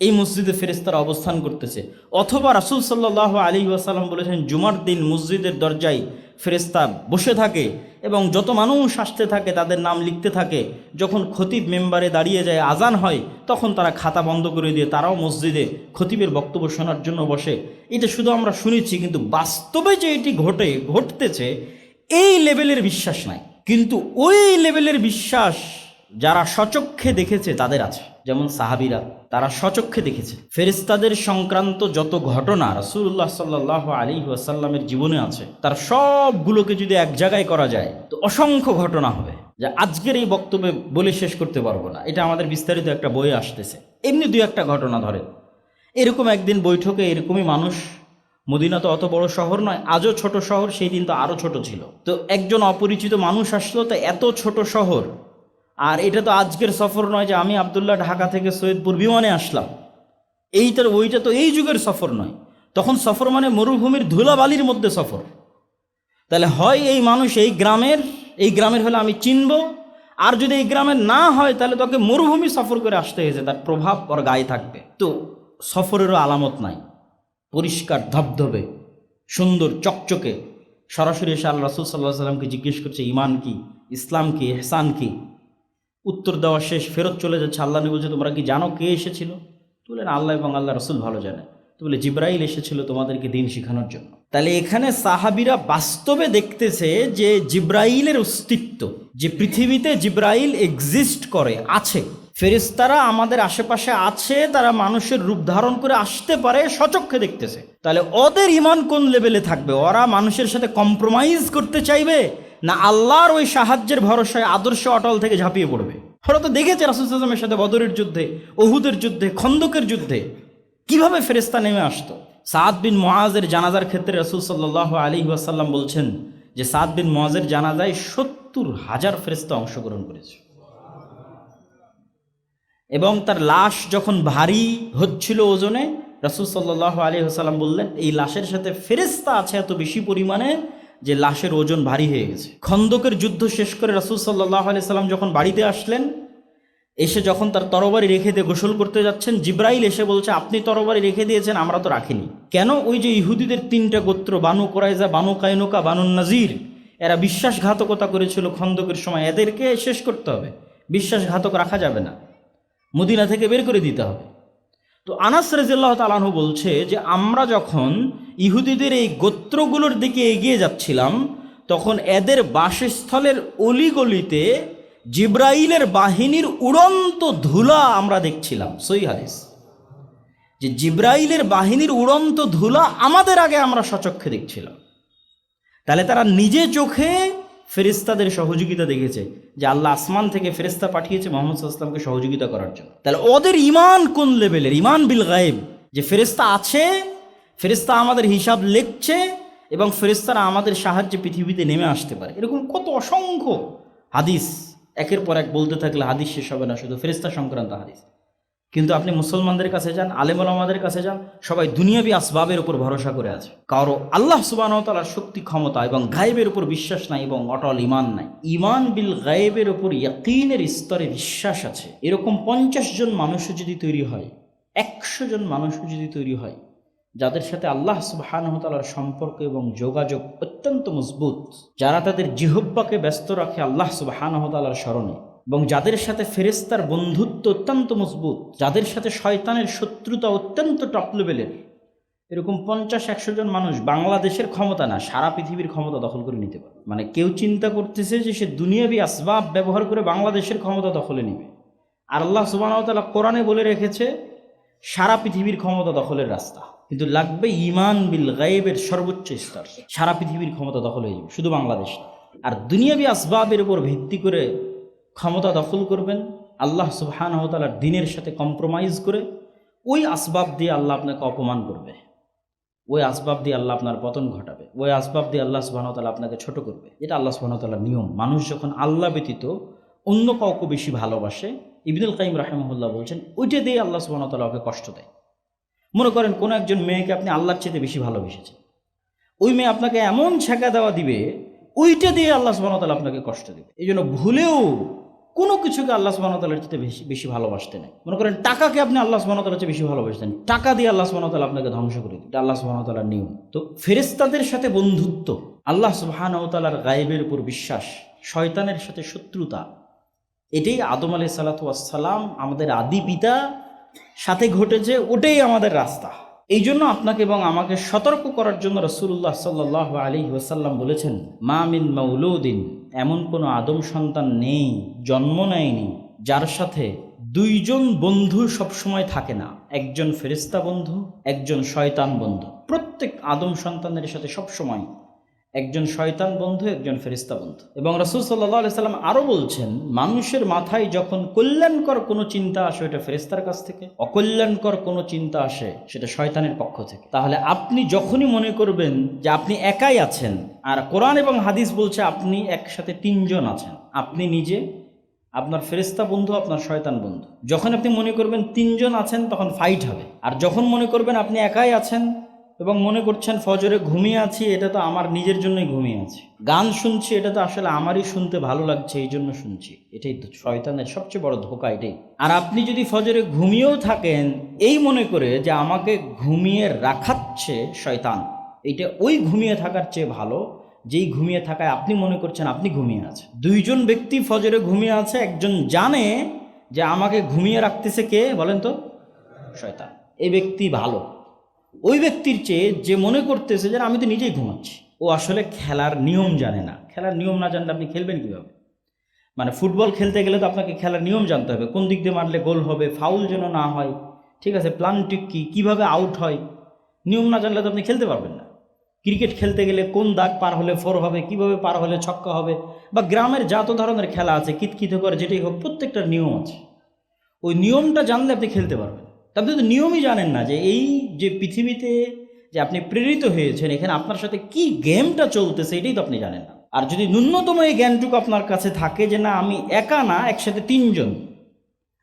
এই মসজিদে ফেরেশতারা অবস্থান করতেছে, অথবা রাসূল সাল্লাল্লাহু আলাইহি ওয়াসাল্লাম বলেছেন জুমার দিন মসজিদের দরজায় ফেরেশতা বসে থাকে এবং যত মানুষ আসতে থাকে তাদের নাম লিখতে থাকে। যখন খতিব মেম্বারে দাঁড়িয়ে যায়, আজান হয়, তখন তারা খাতা বন্ধ করে দিয়ে তারাও মসজিদে খতিবের বক্তব্য শোনার জন্য বসে। এটা শুধু আমরা শুনেছি, কিন্তু বাস্তবে যে এটি ঘটতেছে এই লেভেলের বিশ্বাস নাই। কিন্তু ওই লেভেলের বিশ্বাস যারা স্বচক্ষে দেখেছে তাদের আছে। যেমন সাহাবীরা, তারা স্বচক্ষে দেখেছে ফেরেশতাদের সংক্রান্ত যত ঘটনা রাসূলুল্লাহ সাল্লাল্লাহু আলাইহি ওয়াসাল্লামের জীবনে আছে, তার সবগুলোকে যদি এক জায়গায় করা যায় তো অসংখ্য ঘটনা হবে, যা আজকের এই বক্তব্যে বলে শেষ করতে পারবো না। এটা আমাদের বিস্তারিত একটা বইয়ে আসতেছে। এমনি দুই একটা ঘটনা ধরে, এরকম একদিন বৈঠকে এরকমই মানুষ, মদিনা তো অত বড় শহর নয়, আজও ছোট শহর, সেই দিন তো আরও ছোট ছিল। তো একজন অপরিচিত মানুষ আসলো, তো এত ছোট শহর, আর এটা তো আজকের সফর নয় যে আমি আবদুল্লাহ ঢাকা থেকে সৈয়দপুর বিমানে আসলাম, ওইটা তো এই যুগের সফর নয়। তখন সফর মানে মরুভূমির ধুলাবালির মধ্যে সফর। তাহলে হয় এই মানুষ এই গ্রামের হলে আমি চিনব, আর যদি এই গ্রামের না হয় তাহলে তোকে মরুভূমি সফর করে আসতে হয়েছে, তার প্রভাব ওর গায়ে থাকবে। তো সফরেরও আলামত নাই, পরিষ্কার ধবধবে সুন্দর চকচকে। সরাসরি এসে আল্লাহ রাসূল সাল্লাল্লাহু আলাইহি ওয়াসাল্লামকে জিজ্ঞেস করছে ঈমান কি, ইসলাম কি, ইহসান কি। উত্তর দেওয়া শেষ, ফেরত চলে যাচ্ছে। আল্লাহ নবী বলছে তোমরা কি জানো কে এসেছিল? তো বললেন আল্লাহ এবং আল্লাহ রাসূল ভালো জানে। তো বলে জিবরাইল এসেছিল তোমাদেরকে দিন শেখানোর জন্য। তাহলে এখানে সাহাবীরা বাস্তবে দেখতেছে যে জিবরাইলের অস্তিত্ব, যে পৃথিবীতে জিবরাইল এক্সিস্ট করে, আছে। ফেরেশতারা আমাদের আশেপাশে আছে, তারা মানুষের রূপ ধারণ করে আসতে পারে, স্বচক্ষে দেখতেছে। তাহলে ওদের ঈমান কোন লেভেলে থাকবে? ওরা মানুষের সাথে কম্প্রোমাইজ করতে চাইবে, না আল্লাহর ওই সাহায্যের ভরসায় আদর্শ অটল থেকে ঝাঁপিয়ে পড়বে? ওরা তো দেখেছে রাসূল সাল্লাল্লাহু আলাইহি ওয়াসাল্লামের সাথে বদরের যুদ্ধে, উহুদের যুদ্ধে, খন্দকের যুদ্ধে কিভাবে ফেরেশতা নেমে আসতো। সাদ বিন মুআজের জানাজার ক্ষেত্রে রাসূল সাল্লাল্লাহু আলাইহি ওয়াসাল্লাম বলছেন যে সাদ বিন মুআজের জানাজায় ৭০,০০০ ফেরেশতা অংশগ্রহণ করেছে, এবং তার লাশ যখন ভারী হচ্ছিল ওজনে, রাসূল সাল্লাল্লাহু আলাইহি ওয়াসাল্লাম বললেন এই লাশের সাথে ফেরেশতা আছে এত বেশি পরিমাণে যে লাশের ওজন ভারী হয়ে গেছে। খন্দকের যুদ্ধ শেষ করে রাসূল সাল্লাল্লাহু আলাইহি ওয়াসাল্লাম যখন বাড়িতে আসলেন, এসে যখন তার তরবারি রেখে দিয়ে গোসল করতে যাচ্ছেন, জিবরাইল এসে বলছে আপনি তরবারি রেখে দিয়েছেন, আমরা তো রাখিনি। কেন? ওই যে ইহুদিদের ৩টা গোত্র, বানু কুরাইজা, বানু কায়নুকা, বানু নাজির, এরা বিশ্বাসঘাতকতা করেছিল খন্দকের সময়, এদেরকে শেষ করতে হবে, বিশ্বাসঘাতক রাখা যাবে না, মদিনা থেকে বের করে দিতে হবে। তো আনাস রাদিয়াল্লাহু তাআলা আনহু বলছে যে আমরা যখন ইহুদিদের এই গোত্রগুলোর দিকে এগিয়ে যাচ্ছিলাম, তখন এদের বাসস্থলের অলিগলিতে জিবরাইলের বাহিনীর উড়ন্ত ধুলা আমরা দেখছিলাম। সহিহ হাদিস, যে জিবরাইলের বাহিনীর উড়ন্ত ধুলা আমাদের আগে আমরা সচক্ষে দেখছিলাম। তাহলে তারা নিজে চোখে ফেরেশতাদের সহযোগিতা দেখেছে, যে আল্লাহ আসমান থেকে ফেরেশতা পাঠিয়েছে মুহাম্মদ সাল্লাল্লাহু আলাইহি ওয়াসাল্লামকে সহযোগিতা করার জন্য। তাহলে ওদের ঈমান কোন লেভেলের? ঈমান বিল গায়ব, যে ফেরেশতা আছে, ফেরেশতা আমাদের হিসাব লিখছে, এবং ফেরেশতারা আমাদের সাহায্যে পৃথিবীতে নেমে আসতে পারে। এরকম কত অসংখ্য হাদিস, একের পর এক বলতে থাকলে হাদিস শেষ হবে না, শুধু ফেরেশতা সংক্রান্ত হাদিস। কিন্তু আপনি মুসলমানদের কাছে যান, আলেম ওলামাদের কাছে যান, সবাই দুনিয়াবি আসবাবের উপর ভরসা করে আছে। কারো আল্লাহ সুবহানাহু ওয়া তাআলার শক্তি, ক্ষমতা এবং গায়েবের উপর বিশ্বাস নাই, এবং অটল ঈমান নাই। ঈমান বিল গায়েবের উপর ইয়াকিনের স্তরে বিশ্বাস আছে। এরকম 50 জন মানুষও যদি তৈরি হয়, 100 জন মানুষও যদি তৈরি হয়, যাদের সাথে আল্লাহ সুবহানাহু ওয়া তাআলার সম্পর্ক এবং যোগাযোগ অত্যন্ত মজবুত, যারা তাদের জিহ্বাকে ব্যস্ত রাখে আল্লাহ সুবহানাহু ওয়া তাআলার স্মরণে, এবং যাদের সাথে ফেরেশতার বন্ধুত্ব অত্যন্ত মজবুত, যাদের সাথে শয়তানের শত্রুতা অত্যন্ত টপ লেভেলের, এরকম 50-100 জন মানুষ বাংলাদেশের ক্ষমতা না, সারা পৃথিবীর ক্ষমতা দখল করে নিতে পারে। মানে কেউ চিন্তা করতেছে যে সে দুনিয়াবি আসবাব ব্যবহার করে বাংলাদেশের ক্ষমতা দখলে নেবে, আর আল্লাহ সুবহানাহু ওয়া তাআলা কোরআনে বলে রেখেছে সারা পৃথিবীর ক্ষমতা দখলের রাস্তা। কিন্তু লাগবে ঈমান বিল গায়েবের সর্বোচ্চ স্তর, সারা পৃথিবীর ক্ষমতা দখল হয়ে যাবে, শুধু বাংলাদেশ না। আর দুনিয়াবি আসবাবের উপর ভিত্তি করে ক্ষমতা দখল করবেন, আল্লাহ সুবহানাহু ওয়া তাআলার দ্বীনের সাথে কম্প্রোমাইজ করে, ওই আসবাব দিয়ে আল্লাহ আপনাকে অপমান করবে। ওই আসবাব দিয়ে আল্লাহ আপনার পতন ঘটাবে, ওই আসবাব দিয়ে আল্লাহ সুবহানাহু ওয়া তাআলা আপনাকে ছোট করবে। এটা আল্লাহ সুবহানাহু ওয়া তাআলার নিয়ম। মানুষ যখন আল্লাহ ব্যতীত অন্য কাউকে বেশি ভালোবাসে, ইবনুল কাইয়িম রাহিমাহুল্লাহ বলছেন, ওইটা দিয়ে আল্লাহ সুবহানাহু ওয়া তাআলা ওকে কষ্ট দেয়। মনে করেন কোনো একজন মেয়েকে আপনি আল্লাহর চেয়ে বেশি ভালোবেসেছেন, ওই মেয়ে আপনাকে এমন ছেঁকা দেওয়া দিবে, ওইটা দিয়ে আল্লাহ সুবহানাহু ওয়া তাআলা আপনাকে কষ্ট দেবে। এই জন্য ভুলেও কোনো কিছুকে আল্লাহ সুবহানাহু ওয়া তাআলার চেয়ে বেশি বেশি ভালোবাসতে নেই। মনে করেন টাকাকে আপনি আল্লাহ সুবহানাহু ওয়া তাআলার চেয়ে বেশি ভালোবাসতেন, টাকা দিয়ে আল্লাহ সুবহানাহু ওয়া তাআলা আপনাকে ধ্বংস করে দিবে। এটা আল্লাহ সুবহানাহু ওয়া তাআলার নিয়ম। তো ফেরেশতাদের সাথে বন্ধুত্ব, আল্লাহ সুবহানাহু ওয়া তাআলার গায়েবের উপর বিশ্বাস, শয়তানের সাথে শত্রুতা, এটাই আদম আলাইহিস সালাতু ওয়াস সালাম আমাদের আদি পিতা সাথে ঘটেছে, ওটাই আমাদের রাস্তা। এই জন্য আপনাকে এবং আমাকে সতর্ক করার জন্য রাসূলুল্লাহ সাল্লাল্লাহু আলাইহি ওয়াসাল্লাম বলেছেন, মা মিন মাউলুদিন, এমন কোনো আদম সন্তান নেই, জন্ম নেয়নি, যার সাথে দুইজন বন্ধু সবসময় থাকে না। একজন ফেরেশতা বন্ধু, একজন শয়তান বন্ধু। প্রত্যেক আদম সন্তানের সাথে সবসময় একজন শয়তান বন্ধু, একজন ফেরেশতা বন্ধু। এবং রাসূল সাল্লাল্লাহু আলাইহি সাল্লাম আরও বলছেন, মানুষের মাথায় যখন কল্যাণকর কোনো চিন্তা আসে ওটা ফেরেশতার কাছ থেকে, অকল্যাণকর কোনো চিন্তা আসে সেটা শয়তানের পক্ষ থেকে। তাহলে আপনি যখনই মনে করবেন যে আপনি একাই আছেন, আর কোরআন এবং হাদিস বলছে আপনি একসাথে তিনজন আছেন, আপনি নিজে, আপনার ফেরেশতা বন্ধু, আপনার শয়তান বন্ধু, যখন আপনি মনে করবেন তিনজন আছেন তখন ফাইট হবে। আর যখন মনে করবেন আপনি একাই আছেন এবং মনে করছেন ফজরে ঘুমিয়ে আছি, এটা তো আমার নিজের জন্যই ঘুমিয়ে আছি, গান শুনছি, এটা তো আসলে আমারই শুনতে ভালো লাগছে এই জন্য শুনছি, এটাই তো শয়তানের সবচেয়ে বড় ধোঁকা এটাই। আর আপনি যদি ফজরে ঘুমিয়েও থাকেন এই মনে করে যে আমাকে ঘুমিয়ে রাখাচ্ছে শয়তান, এইটা ওই ঘুমিয়ে থাকার চেয়ে ভালো যেই ঘুমিয়ে থাকায় আপনি মনে করছেন আপনি ঘুমিয়ে আছেন। দুইজন ব্যক্তি ফজরে ঘুমিয়ে আছে, একজন জানে যে আমাকে ঘুমিয়ে রাখতেছে কে বলেন তো? শয়তান। এই ব্যক্তি ভালো ওই ব্যক্তির চেয়ে যে মনে করতেছে যে আমি তো নিজেই ঘুমাচ্ছি। ও আসলে খেলার নিয়ম জানে না। খেলার নিয়ম না জানলে আপনি খেলবেন কীভাবে? মানে ফুটবল খেলতে গেলে তো আপনাকে খেলার নিয়ম জানতে হবে, কোন দিক দিয়ে মারলে গোল হবে, ফাউল যেন না হয়, ঠিক আছে, প্ল্যানটি কী, কীভাবে আউট হয়, নিয়ম না জানলে তো আপনি খেলতে পারবেন না। ক্রিকেট খেলতে গেলে কোন দাগ পার হলে ফোর হবে, কিভাবে পার হলে ছক্কা হবে, বা গ্রামের যত ধরনের খেলা আছে, কিতকিত করে যেটাই হোক, প্রত্যেকটার নিয়ম আছে। ওই নিয়মটা জানলে আপনি খেলতে পারবেন। আপনি তো নিয়মই জানেন না যে এই যে পৃথিবীতে যে আপনি প্রেরিত হয়েছেন, এখানে আপনার সাথে কি গেমটা চলতেছে এটাই তো আপনি জানেন না। আর যদি ন্যূনতম এই জ্ঞানটুকু আপনার কাছে থাকে যে না আমি একা না, একসাথে তিনজন,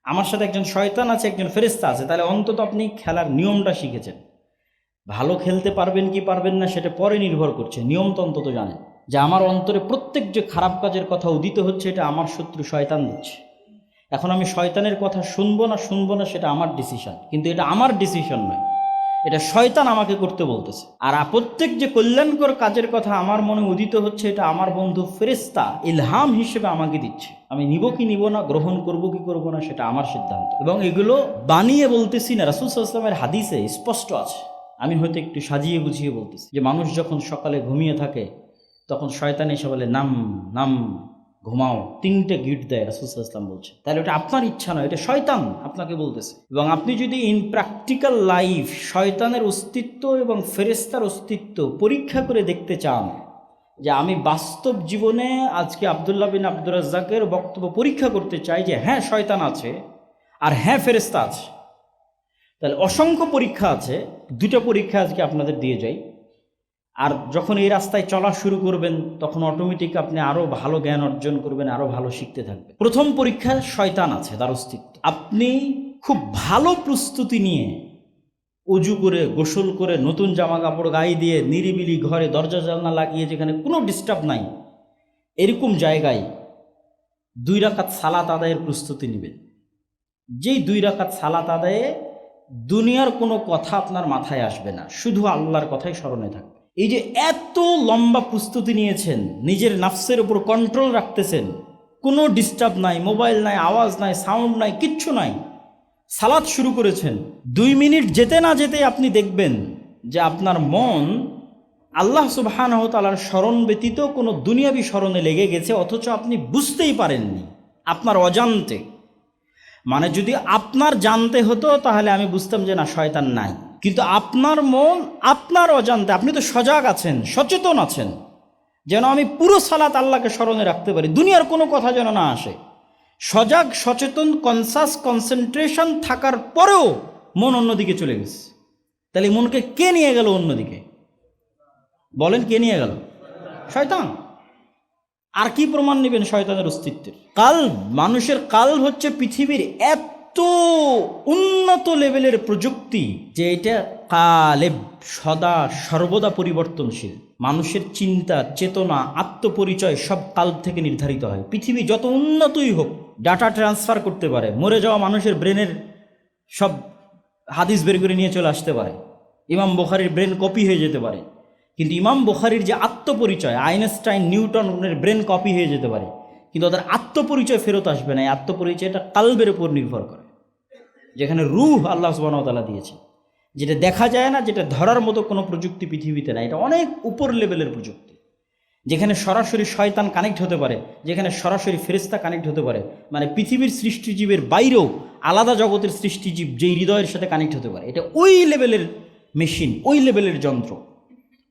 আমার সাথে একজন শয়তান আছে, একজন ফেরেশতা আছে, তাহলে অন্তত আপনি খেলার নিয়মটা শিখেছেন। ভালো খেলতে পারবেন কি পারবেন না সেটা পরে নির্ভর করছে, নিয়ম তো অন্তত জানেন যে আমার অন্তরে প্রত্যেক যে খারাপ কাজের কথা উদিত হচ্ছে এটা আমার শত্রু শয়তান দিচ্ছে। এখন আমি শয়তানের কথা শুনবো না সেটা আমার ডিসিশন, কিন্তু এটা আমার ডিসিশন নয়, এটা শয়তান আমাকে করতে বলতেছে। আর প্রত্যেক যে কল্যাণকর কাজের কথা আমার মনে উদিত হচ্ছে এটা আমার বন্ধু ফেরেশতা ইলহাম হিসেবে আমাকে দিচ্ছে। আমি নিব কি নিব না, গ্রহণ করব কি করব না সেটা আমার সিদ্ধান্ত। এবং এগুলো বানিয়ে বলতেছি না, রাসূল সাল্লাল্লাহু আলাইহি ওয়াসাল্লামের হাদিসে স্পষ্ট আছে। আমি হয়তো একটু সাজিয়ে গুছিয়ে বলতেছি যে মানুষ যখন সকালে ঘুমিয়ে থাকে তখন শয়তান এসে বলে নাম নাম, ঘুমাও, 3টে গিট দেয়, রাসূল সাল্লাল্লাহু আলাইহি ওয়াসাল্লাম বলছে। তাহলে এটা আপনার ইচ্ছা নয়, এটা শয়তান আপনাকে বলতেছে। এবং আপনি যদি ইন প্র্যাকটিক্যাল লাইফ শয়তানের অস্তিত্ব এবং ফেরেশতার অস্তিত্ব পরীক্ষা করে দেখতে চান, যে আমি বাস্তব জীবনে আজকে আব্দুল্লাহ বিন আব্দুর রাজ্জাকের বক্তব্য পরীক্ষা করতে চাই যে হ্যাঁ শয়তান আছে আর হ্যাঁ ফেরেশতা আছে, তাহলে অসংখ্য পরীক্ষা আছে। 2টা পরীক্ষা আজকে আপনাদের দিয়ে যাই। আর যখন এই রাস্তায় চলা শুরু করবেন তখন অটোমেটিক আপনি আরও ভালো জ্ঞান অর্জন করবেন, আরও ভালো শিখতে থাকবেন। প্রথম পরীক্ষা শয়তান আছে, তার অস্তিত্ব। আপনি খুব ভালো প্রস্তুতি নিয়ে অজু করে, গোসল করে, নতুন জামা কাপড় গায়ে দিয়ে, নিরিবিলি ঘরে দরজা জানলা লাগিয়ে, যেখানে কোনো ডিস্টার্ব নাই, এরকম জায়গায় 2 রাকাত সালাত আদায়ের প্রস্তুতি নেবেন। যেই 2 রাকাত সালাত আদায়ে দুনিয়ার কোনো কথা আপনার মাথায় আসবে না, শুধু আল্লাহর কথাই স্মরণে থাকবে। এই যে এত লম্বা প্রস্তুতি নিয়েছেন, নিজের নাফসের উপর কন্ট্রোল রাখতেছেন, কোনো ডিস্টার্ব নাই, মোবাইল নাই, আওয়াজ নাই, সাউন্ড নাই, কিচ্ছু নাই, সালাত শুরু করেছেন। 2 মিনিট যেতে না যেতে আপনি দেখবেন যে আপনার মন আল্লাহ সুবহানাহু ওয়া তাআলার স্মরণ ব্যতীত কোনো দুনিয়াবি স্মরণে লেগে গেছে, অথচ আপনি বুঝতেই পারেননি, আপনার অজান্তে। মানে যদি আপনার জানতে হতো তাহলে আমি বুঝতাম যে না শয়তান নাই, কিন্তু আপনার মন আপনার অজান্তে, আপনি তো সজাগ আছেন, সচেতন আছেন, যেন আমি পুরো সালাত আল্লাহকে স্মরণে রাখতে পারি, দুনিয়ার কোনো কথা যেন না আসে। সজাগ, সচেতন, কনসাস, কনসেন্ট্রেশন থাকার পরেও মন অন্যদিকে চলে গেছে। তাহলে মনকে কে নিয়ে গেল অন্যদিকে? বলেন, কে নিয়ে গেল? শয়তান। আর কি প্রমাণ নেবেন শয়তানের অস্তিত্বের? কাল্ব, মানুষের কাল্ব হচ্ছে পৃথিবীর এত উন্নত লেভেলের প্রযুক্তি যে এটা কালেব, সদা সর্বদা পরিবর্তনশীল। মানুষের চিন্তা, চেতনা, আত্মপরিচয় সব কাল্ব থেকে নির্ধারিত হয়। পৃথিবী যত উন্নতই হোক, ডাটা ট্রান্সফার করতে পারে, মরে যাওয়া মানুষের ব্রেনের সব হাদিস বের করে নিয়ে চলে আসতে পারে, ইমাম বুখারীর ব্রেন কপি হয়ে যেতে পারে, কিন্তু ইমাম বুখারীর যে আত্মপরিচয়, আইনস্টাইন, নিউটনের ব্রেন কপি হয়ে যেতে পারে, কিন্তু ওদের আত্মপরিচয় ফেরত আসবে না। এই আত্মপরিচয়টা কাল্বের উপর নির্ভর করে, যেখানে রূহ আল্লাহ সুবহানাহু ওয়া তাআলা দিয়েছে, যেটা দেখা যায় না, যেটা ধরার মতো কোনো প্রযুক্তি পৃথিবীতে নাই। এটা অনেক উপর লেভেলের প্রযুক্তি, যেখানে সরাসরি শয়তান কানেক্ট হতে পারে, যেখানে সরাসরি ফেরেশতা কানেক্ট হতে পারে। মানে পৃথিবীর সৃষ্টিজীবের বাইরেও আলাদা জগতের সৃষ্টিজীব যেই হৃদয়ের সাথে কানেক্ট হতে পারে। এটা ওই লেভেলের মেশিন, ওই লেভেলের যন্ত্র,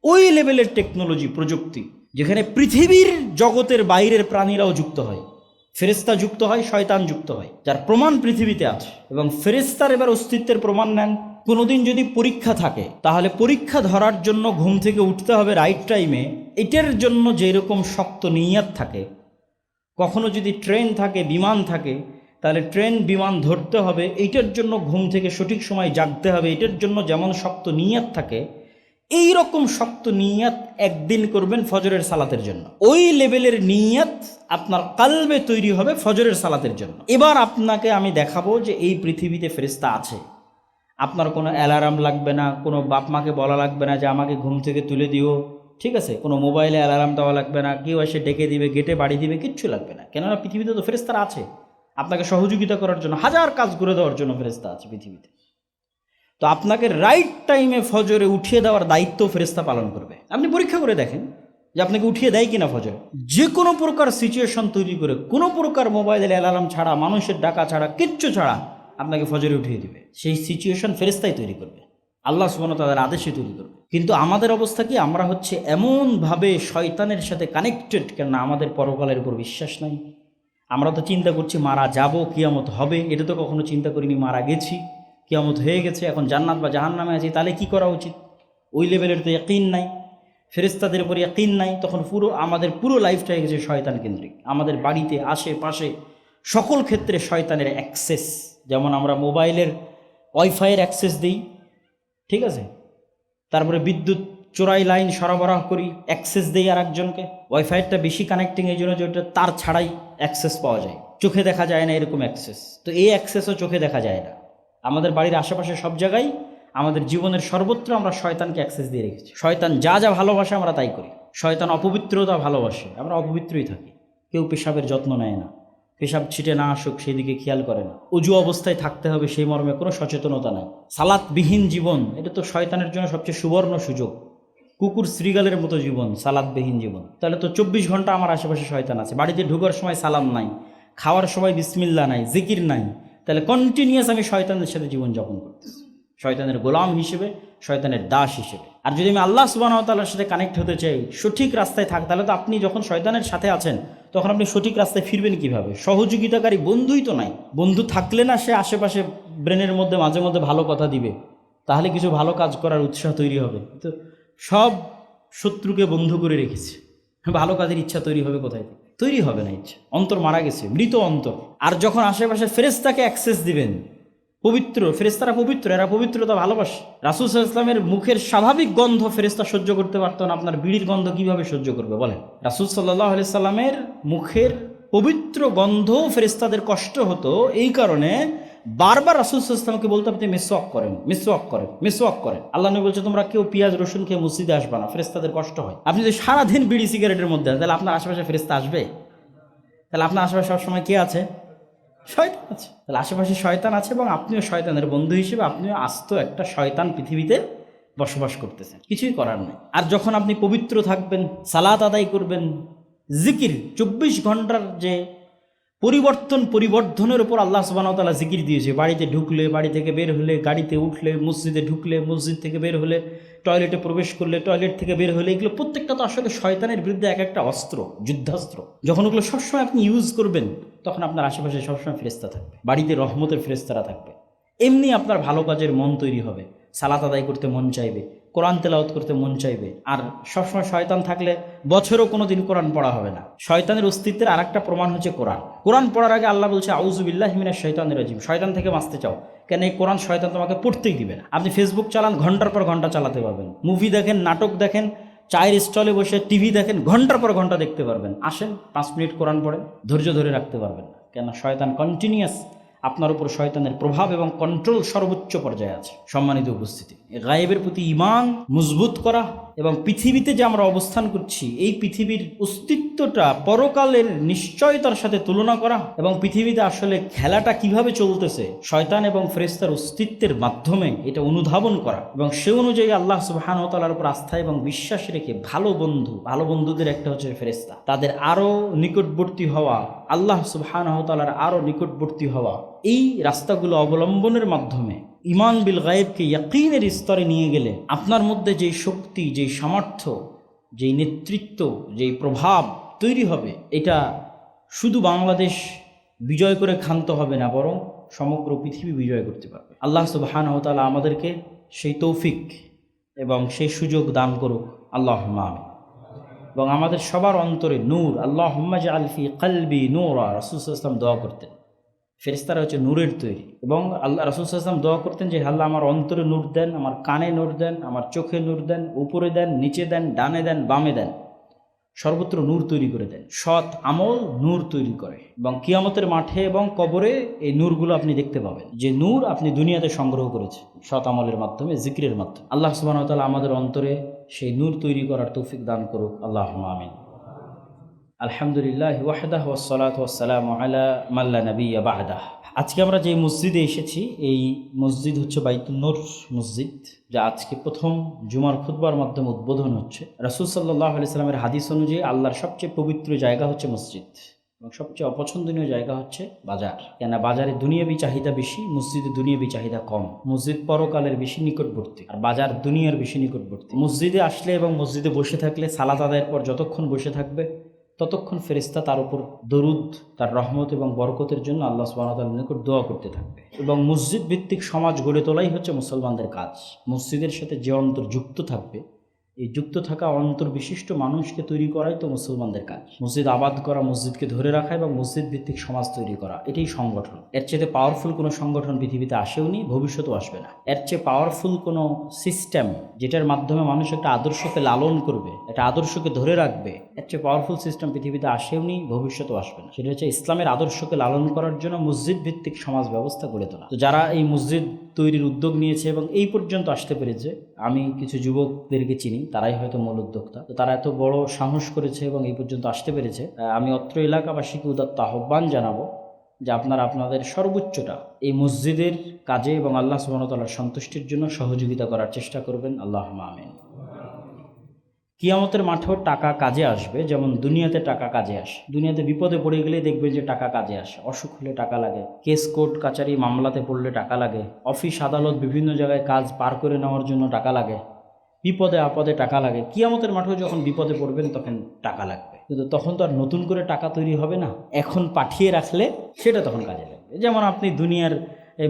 ওই লেভেলের টেকনোলজি, প্রযুক্তি, যেখানে পৃথিবীর জগতের বাইরের প্রাণীরাও যুক্ত হয়, ফেরেশতা যুক্ত হয়, শয়তান যুক্ত হয়, যার প্রমাণ পৃথিবীতে আছে। এবং ফেরেশতার এবার অস্তিত্বের প্রমাণ নেন। কোনোদিন যদি পরীক্ষা থাকে, তাহলে পরীক্ষা ধরার জন্য ঘুম থেকে উঠতে হবে রাইট টাইমে, এটার জন্য যেরকম শক্ত নিয়ত থাকে। কখনো যদি ট্রেন থাকে, বিমান থাকে, তাহলে ট্রেন বিমান ধরতে হবে, এইটার জন্য ঘুম থেকে সঠিক সময় জাগতে হবে, এটার জন্য যেমন শক্ত নিয়ত থাকে, এই রকম শক্ত নিয়ত একদিন করবেন ফজরের সালাতের জন্য। ওই লেভেলের নিয়ত আপনার কালবে তৈরি হবে ফজরের সালাতের জন্য। এবার আপনাকে আমি দেখাবো যে এই পৃথিবীতে ফেরেশতা আছে। আপনার কোনো অ্যালার্ম লাগবে না, কোনো বাপ মাকে বলা লাগবে না যে আমাকে ঘুম থেকে তুলে দিও, ঠিক আছে? কোনো মোবাইলে অ্যালার্ম দেওয়া লাগবে না, কেউ এসে ডেকে দিবে, গেটে বাড়ি দিবে, কিচ্ছু লাগবে না। কেননা পৃথিবীতে তো ফেরেশতারা আছে আপনাকে সহযোগিতা করার জন্য, হাজার কাজ করে দেওয়ার জন্য ফেরেশতা আছে পৃথিবীতে। তো আপনাকে রাইট টাইমে ফজরে উঠিয়ে দেওয়ার দায়িত্ব ফেরেশতা পালন করবে। আপনি পরীক্ষা করে দেখেন যে আপনাকে উঠিয়ে দেয় কিনা ফজরে। যে কোনো প্রকার সিচুয়েশন তৈরি করে, কোনো প্রকার মোবাইলের অ্যালার্ম ছাড়া, মানুষের ডাকা ছাড়া, কিচ্ছু ছাড়া আপনাকে ফজরে উঠিয়ে দিবে। সেই সিচুয়েশন ফেরেশতাই তৈরি করবে, আল্লাহ সুবহানাহু ওয়া তাআলার আদেশে তৈরি করবে। কিন্তু আমাদের অবস্থা কি? আমরা হচ্ছে এমনভাবে শয়তানের সাথে কানেক্টেড, কেন আমাদের পরকালের উপর বিশ্বাস নাই। আমরা তো চিন্তা করছি মারা যাব, কিয়ামত হবে, এটা তো কখনো চিন্তা করিনি মারা গেছি, কিয়ামত হয়ে গেছে, এখন জান্নাত বা জাহান্নামে আছি, তাহলে কি করা উচিত? ওই লেভেলের তো ইয়াকিন নাই, ফেরেশতাদের উপর ইয়াকিন নাই। তখন আমাদের পুরো লাইফটা হয়ে গেছে শয়তান কেন্দ্রিক। আমাদের বাড়িতে, আশেপাশে, সকল ক্ষেত্রে শয়তানের অ্যাক্সেস। যেমন আমরা মোবাইলের ওয়াইফাইয়ের অ্যাক্সেস দিই, ঠিক আছে, তারপরে বিদ্যুৎ চোরাই লাইন সরবরাহ করি, অ্যাক্সেস দিই আর একজনকে। ওয়াইফাইয়েরটা বেশি কানেক্টিং এই জন্য যে ওটা তার ছাড়াই অ্যাক্সেস পাওয়া যায়, চোখে দেখা যায় না এরকম অ্যাক্সেস। তো এই অ্যাক্সেসও চোখে দেখা যায় না। আমাদের বাড়ির আশেপাশে সব জায়গায়, আমাদের জীবনের সর্বত্র আমরা শয়তানকে অ্যাক্সেস দিয়ে রেখেছি। শয়তান যা যা ভালোবাসে আমরা তাই করি। শয়তান অপবিত্রতা ভালোবাসে, আমরা অপবিত্রই থাকি। কেউ পেশাবের যত্ন নেয় না, পেশাব ছিটে না আসুক সেই দিকে খেয়াল করে না। অজু অবস্থায় থাকতে হবে সেই মর্মে কোনো সচেতনতা নাই। সালাতবিহীন জীবন, এটা তো শয়তানের জন্য সবচেয়ে সুবর্ণ সুযোগ। কুকুর শ্রীগালের মতো জীবন, সালাতবিহীন জীবন। তাহলে তো 24 ঘন্টা আমার আশেপাশে শয়তান আছে। বাড়িতে ঢোকার সময় সালাম নাই, খাওয়ার সময় বিসমিল্লাহ নাই, জিকির নাই, তাহলে কন্টিনিউয়াস আমি শয়তানের সাথে জীবনযাপন করতেছি, শয়তানের গোলাম হিসেবে, শয়তানের দাস হিসেবে। আর যদি আমি আল্লাহ সুবহানাহু ওয়া তাআলার সাথে কানেক্ট হতে চাই, সঠিক রাস্তায় থাক, তাহলে তো আপনি যখন শয়তানের সাথে আছেন তখন আপনি সঠিক রাস্তায় ফিরবেন কিভাবে? সহযোগিতাকারী বন্ধুই তো নাই। বন্ধু থাকলে না সে আশেপাশে ব্রেনের মধ্যে মাঝে মধ্যে ভালো কথা দিবে, তাহলে কিছু ভালো কাজ করার উৎসাহ তৈরি হবে। তো সব শত্রুকে বন্ধু করে রেখেছে, ভালো কাজের ইচ্ছা তৈরি হবে কোথায়? তৈরি হবে না ইচ্ছা, অন্তর মারা গেছে, মৃত অন্তর। আর যখন আশেপাশে ফেরেশতাকে অ্যাক্সেস দিবেন, পবিত্র ফেরেশতারা পবিত্র, এরা পবিত্রতা ভালোবাসে। রাসূল সাল্লাল্লাহু আলাইহি ওয়াসাল্লামের মুখের স্বাভাবিক গন্ধ ফেরেশতা সহ্য করতে পারতো না, আপনার বিড়ির গন্ধ কিভাবে সহ্য করবে বলেন? রাসূল সাল্লাল্লাহু আলাইহি ওয়াসাল্লামের মুখের পবিত্র গন্ধ ফেরেশতাদের কষ্ট হতো, এই কারণে বারবার রাসূল সাল্লাল্লাহু আলাইহি ওয়াসাল্লামকে বলতে, আপনি মিসওয়াক করেন, মিসওয়াক করেন, মিসওয়াক করেন। আল্লাহ নবী বলছে তোমরা কেউ পেঁয়াজ রসুন খেয়ে মসজিদে আসবে না, ফেরেশতাদের কষ্ট হয়। আপনি যদি সারাদিন বিড়ি সিগারেটের মধ্যে তাহলে আপনার আশেপাশে ফেরেশতা আসবে? তাহলে আপনার আশেপাশে সবসময় কে আছে? শয়তান আছে। তাহলে আশেপাশে শয়তান আছে এবং আপনিও শয়তানের বন্ধু হিসেবে আপনিও আস্ত একটা শয়তান পৃথিবীতে বসবাস করতেছেন, কিছুই করার নেই। আর যখন আপনি পবিত্র থাকবেন, সালাত আদায় করবেন, জিকির 24 ঘন্টার যে পরিবর্ধনের উপর আল্লাহ সুবহানাহু ওয়া তাআলা জিকির দিয়েছে। বাড়িতে ঢুকলে, বাড়ি থেকে বের হলে, গাড়িতে উঠলে, মসজিদে ঢুকলে, মসজিদ থেকে বের হলে, টয়লেটে প্রবেশ করলে, টয়লেট থেকে বের হলে, এগুলো প্রত্যেকটা তো আসলে শয়তানের বিরুদ্ধে এক একটা অস্ত্র, যুদ্ধাস্ত্র। যখন ওগুলো সবসময় আপনি ইউজ করবেন, তখন আপনার আশেপাশে সবসময় ফেরেশতা থাকবে, বাড়িতে রহমতের ফেরেশতারা থাকবে। এমনি আপনার ভালো কাজের মন তৈরি হবে, সালাত আদায় করতে মন চাইবে, কোরআন তেলাওয়াত করতে মন চাইবে। আর সবসময় শয়তান থাকলে বছরও কোনো দিন কোরআন পড়া হবে না। শয়তানের অস্তিত্বের আর একটা প্রমাণ হচ্ছে কোরআন। কোরআন পড়ার আগে আল্লাহ বলছে আউযু বিল্লাহি মিনাশ শাইতানির রাজিম, শয়তান থেকে বাঁচতে চাও কেন? এই কোরআন শয়তান তোমাকে পড়তেই দিবে না। আপনি ফেসবুক চালান, ঘন্টার পর ঘন্টা চালাতে পারবেন। মুভি দেখেন, নাটক দেখেন, চায়ের স্টলে বসে টিভি দেখেন, ঘন্টার পর ঘন্টা দেখতে পারবেন। আসেন 5 মিনিট কোরআন পড়েন, ধৈর্য ধরে রাখতে পারবেন না। কেন? শয়তান কন্টিনিউয়াস, আপনার উপর শয়তানের প্রভাব এবং কন্ট্রোল সর্বোচ্চ পর্যায়ে আছে। সম্মানিত উপস্থিতি, গায়েবের প্রতি ঈমান মজবুত করা এবং পৃথিবীতে যে আমরা অবস্থান করছি এই পৃথিবীর অস্তিত্বটা পরকালের নিশ্চয়তার সাথে তুলনা করা এবং পৃথিবীতে আসলে খেলাটা কিভাবে চলতেছে শয়তান এবং ফেরেশতার অস্তিত্বের মাধ্যমে এটা অনুধাবন করা এবং সে অনুযায়ী আল্লাহ সুবহানাহু ওয়া তাআলার উপর আস্থা এবং বিশ্বাস রেখে ভালো বন্ধুদের একটা হচ্ছে ফেরেশতা, তাদের আরও নিকটবর্তী হওয়া, আল্লাহ সুবহানাহু ওয়া তাআলার আরও নিকটবর্তী হওয়া, এই রাস্তাগুলো অবলম্বনের মাধ্যমে ঈমান বিল গায়েবকে ইয়াকিনের স্তরে নিয়ে গেলে আপনার মধ্যে যেই শক্তি, যেই সামর্থ্য, যেই নেতৃত্ব, যেই প্রভাব তৈরি হবে, এটা শুধু বাংলাদেশ বিজয় করে ক্ষান্ত হবে না, বরং সমগ্র পৃথিবী বিজয় করতে পারবে। আল্লাহ সুবহানাহু ওয়া তাআলা আমাদেরকে সেই তৌফিক এবং সেই সুযোগ দান করুক, আল্লাহুম্মা আমিন। এবং আমাদের সবার অন্তরে নূর, আল্লাহুম্মা জাআল ফি কলবি নূরা, রাসূল সাল্লাল্লাহু আলাইহি ওয়াসাল্লাম দোয়া করতেন। ফেরেশতারা হচ্ছে নূরের তৈরি এবং আল্লাহ রাসূল সাল্লাল্লাহু আলাইহি ওয়াসাল্লাম দোয়া করতেন যে আল্লাহ আমার অন্তরে নূর দেন, আমার কানে নূর দেন, আমার চোখে নূর দেন, উপরে দেন, নিচে দেন, ডানে দেন, বামে দেন, সর্বত্র নূর তৈরি করে দেন। সৎ আমল নূর তৈরি করে এবং কিয়ামতের মাঠে এবং কবরে এই নূরগুলো আপনি দেখতে পাবেন, যে নূর আপনি দুনিয়াতে সংগ্রহ করেছেন সৎ আমলের মাধ্যমে, জিকিরের মাধ্যমে। আল্লাহ সুবহানাহু ওয়া তাআলা আমাদের অন্তরে সেই নূর তৈরি করার তৌফিক দান করুক, আল্লাহুম্মা আমিন। আলহামদুলিল্লাহ ওয়াহদাহু ওয়াসসালাতু ওয়াসসালামু আলা মান লা নাবিয়্যা বা'দাহ। আজকে আমরা যে মসজিদে এসেছি এই মসজিদ হচ্ছে বাইতুন নূর মসজিদ, যা আজকে প্রথম জুমার খুতবার মাধ্যমে উদ্বোধন হচ্ছে। রাসূল সাল্লাল্লাহু আলাইহি সাল্লামের হাদিস অনুযায়ী আল্লাহর সবচেয়ে পবিত্র জায়গা হচ্ছে মসজিদ এবং সবচেয়ে অপছন্দনীয় জায়গা হচ্ছে বাজার। কেন? বাজারে দুনিয়াবি চাহিদা বেশি, মসজিদে দুনিয়াবি চাহিদা কম। মসজিদ পরকালের বেশি নিকটবর্তী আর বাজার দুনিয়ার বেশি নিকটবর্তী। মসজিদে আসলে এবং মসজিদে বসে থাকলে সালাত আদায়ের পর যতক্ষণ বসে থাকবে ততক্ষণ ফেরেশতা তার উপর দরুদ, তার রহমত এবং বরকতের জন্য আল্লাহ সুবহানাহু ওয়া তাআলার নিকট দোয়া করতে থাকবে। এবং মসজিদ ভিত্তিক সমাজ গড়ে তোলাই হচ্ছে মুসলমানদের কাজ। মসজিদের সাথে যে অন্তর যুক্ত থাকবে, এই যুক্ত থাকা অন্তর বিশিষ্ট মানুষকে তৈরি করাই তো মুসলমানদের কাজ। মসজিদ আবাদ করা, মসজিদকে ধরে রাখা এবং মসজিদ ভিত্তিক সমাজ তৈরি করা, এটাই সংগঠন। এর চেয়ে পাওয়ারফুল কোনো সংগঠন পৃথিবীতে আসেওনি, ভবিষ্যতেও আসবে না। এর চেয়ে পাওয়ারফুল কোনো সিস্টেম যেটার মাধ্যমে মানুষ একটা আদর্শকে লালন করবে, একটা আদর্শকে ধরে রাখবে, এর চেয়ে পাওয়ারফুল সিস্টেম পৃথিবীতে আসেওনি, ভবিষ্যতেও আসবে না। সেটা হচ্ছে ইসলামের আদর্শকে লালন করার জন্য মসজিদ ভিত্তিক সমাজ ব্যবস্থা গড়ে তোলা। তো যারা এই মসজিদ তৈরির উদ্যোগ নিয়েছে এবং এই পর্যন্ত আসতে পেরেছে, আমি কিছু যুবকদেরকে চিনি, তারাই হয়তো মূল উদ্যোক্তা। তো তারা এত বড় সাহস করেছে এবং এই পর্যন্ত আসতে পেরেছে। আমি অত্র এলাকাবাসীকে উদাত্ত আহ্বান জানাবো যে আপনারা আপনাদের সর্বোচ্চটা এই মসজিদের কাজে এবং আল্লাহ সুবহানাহু ওয়া তাআলার সন্তুষ্টির জন্য সহযোগিতা করার চেষ্টা করবেন, আল্লাহুম্মা আমিন। কিয়ামতের মাঠেও টাকা কাজে আসবে, যেমন দুনিয়াতে টাকা কাজে আসে। দুনিয়াতে বিপদে পড়ে গেলেই দেখবেন যে টাকা কাজে আসে। অসুখ হলে টাকা লাগে, কেস কোর্ট কাচারি মামলাতে পড়লে টাকা লাগে, অফিস আদালত বিভিন্ন জায়গায় কাজ পার করে নেওয়ার জন্য টাকা লাগে, বিপদে আপদে টাকা লাগে। কিয়ামতের মাঠেও যখন বিপদে পড়বেন তখন টাকা লাগবে, কিন্তু তখন তো আর নতুন করে টাকা তৈরি হবে না। এখন পাঠিয়ে রাখলে সেটা তখন কাজে লাগবে। যেমন আপনি দুনিয়ার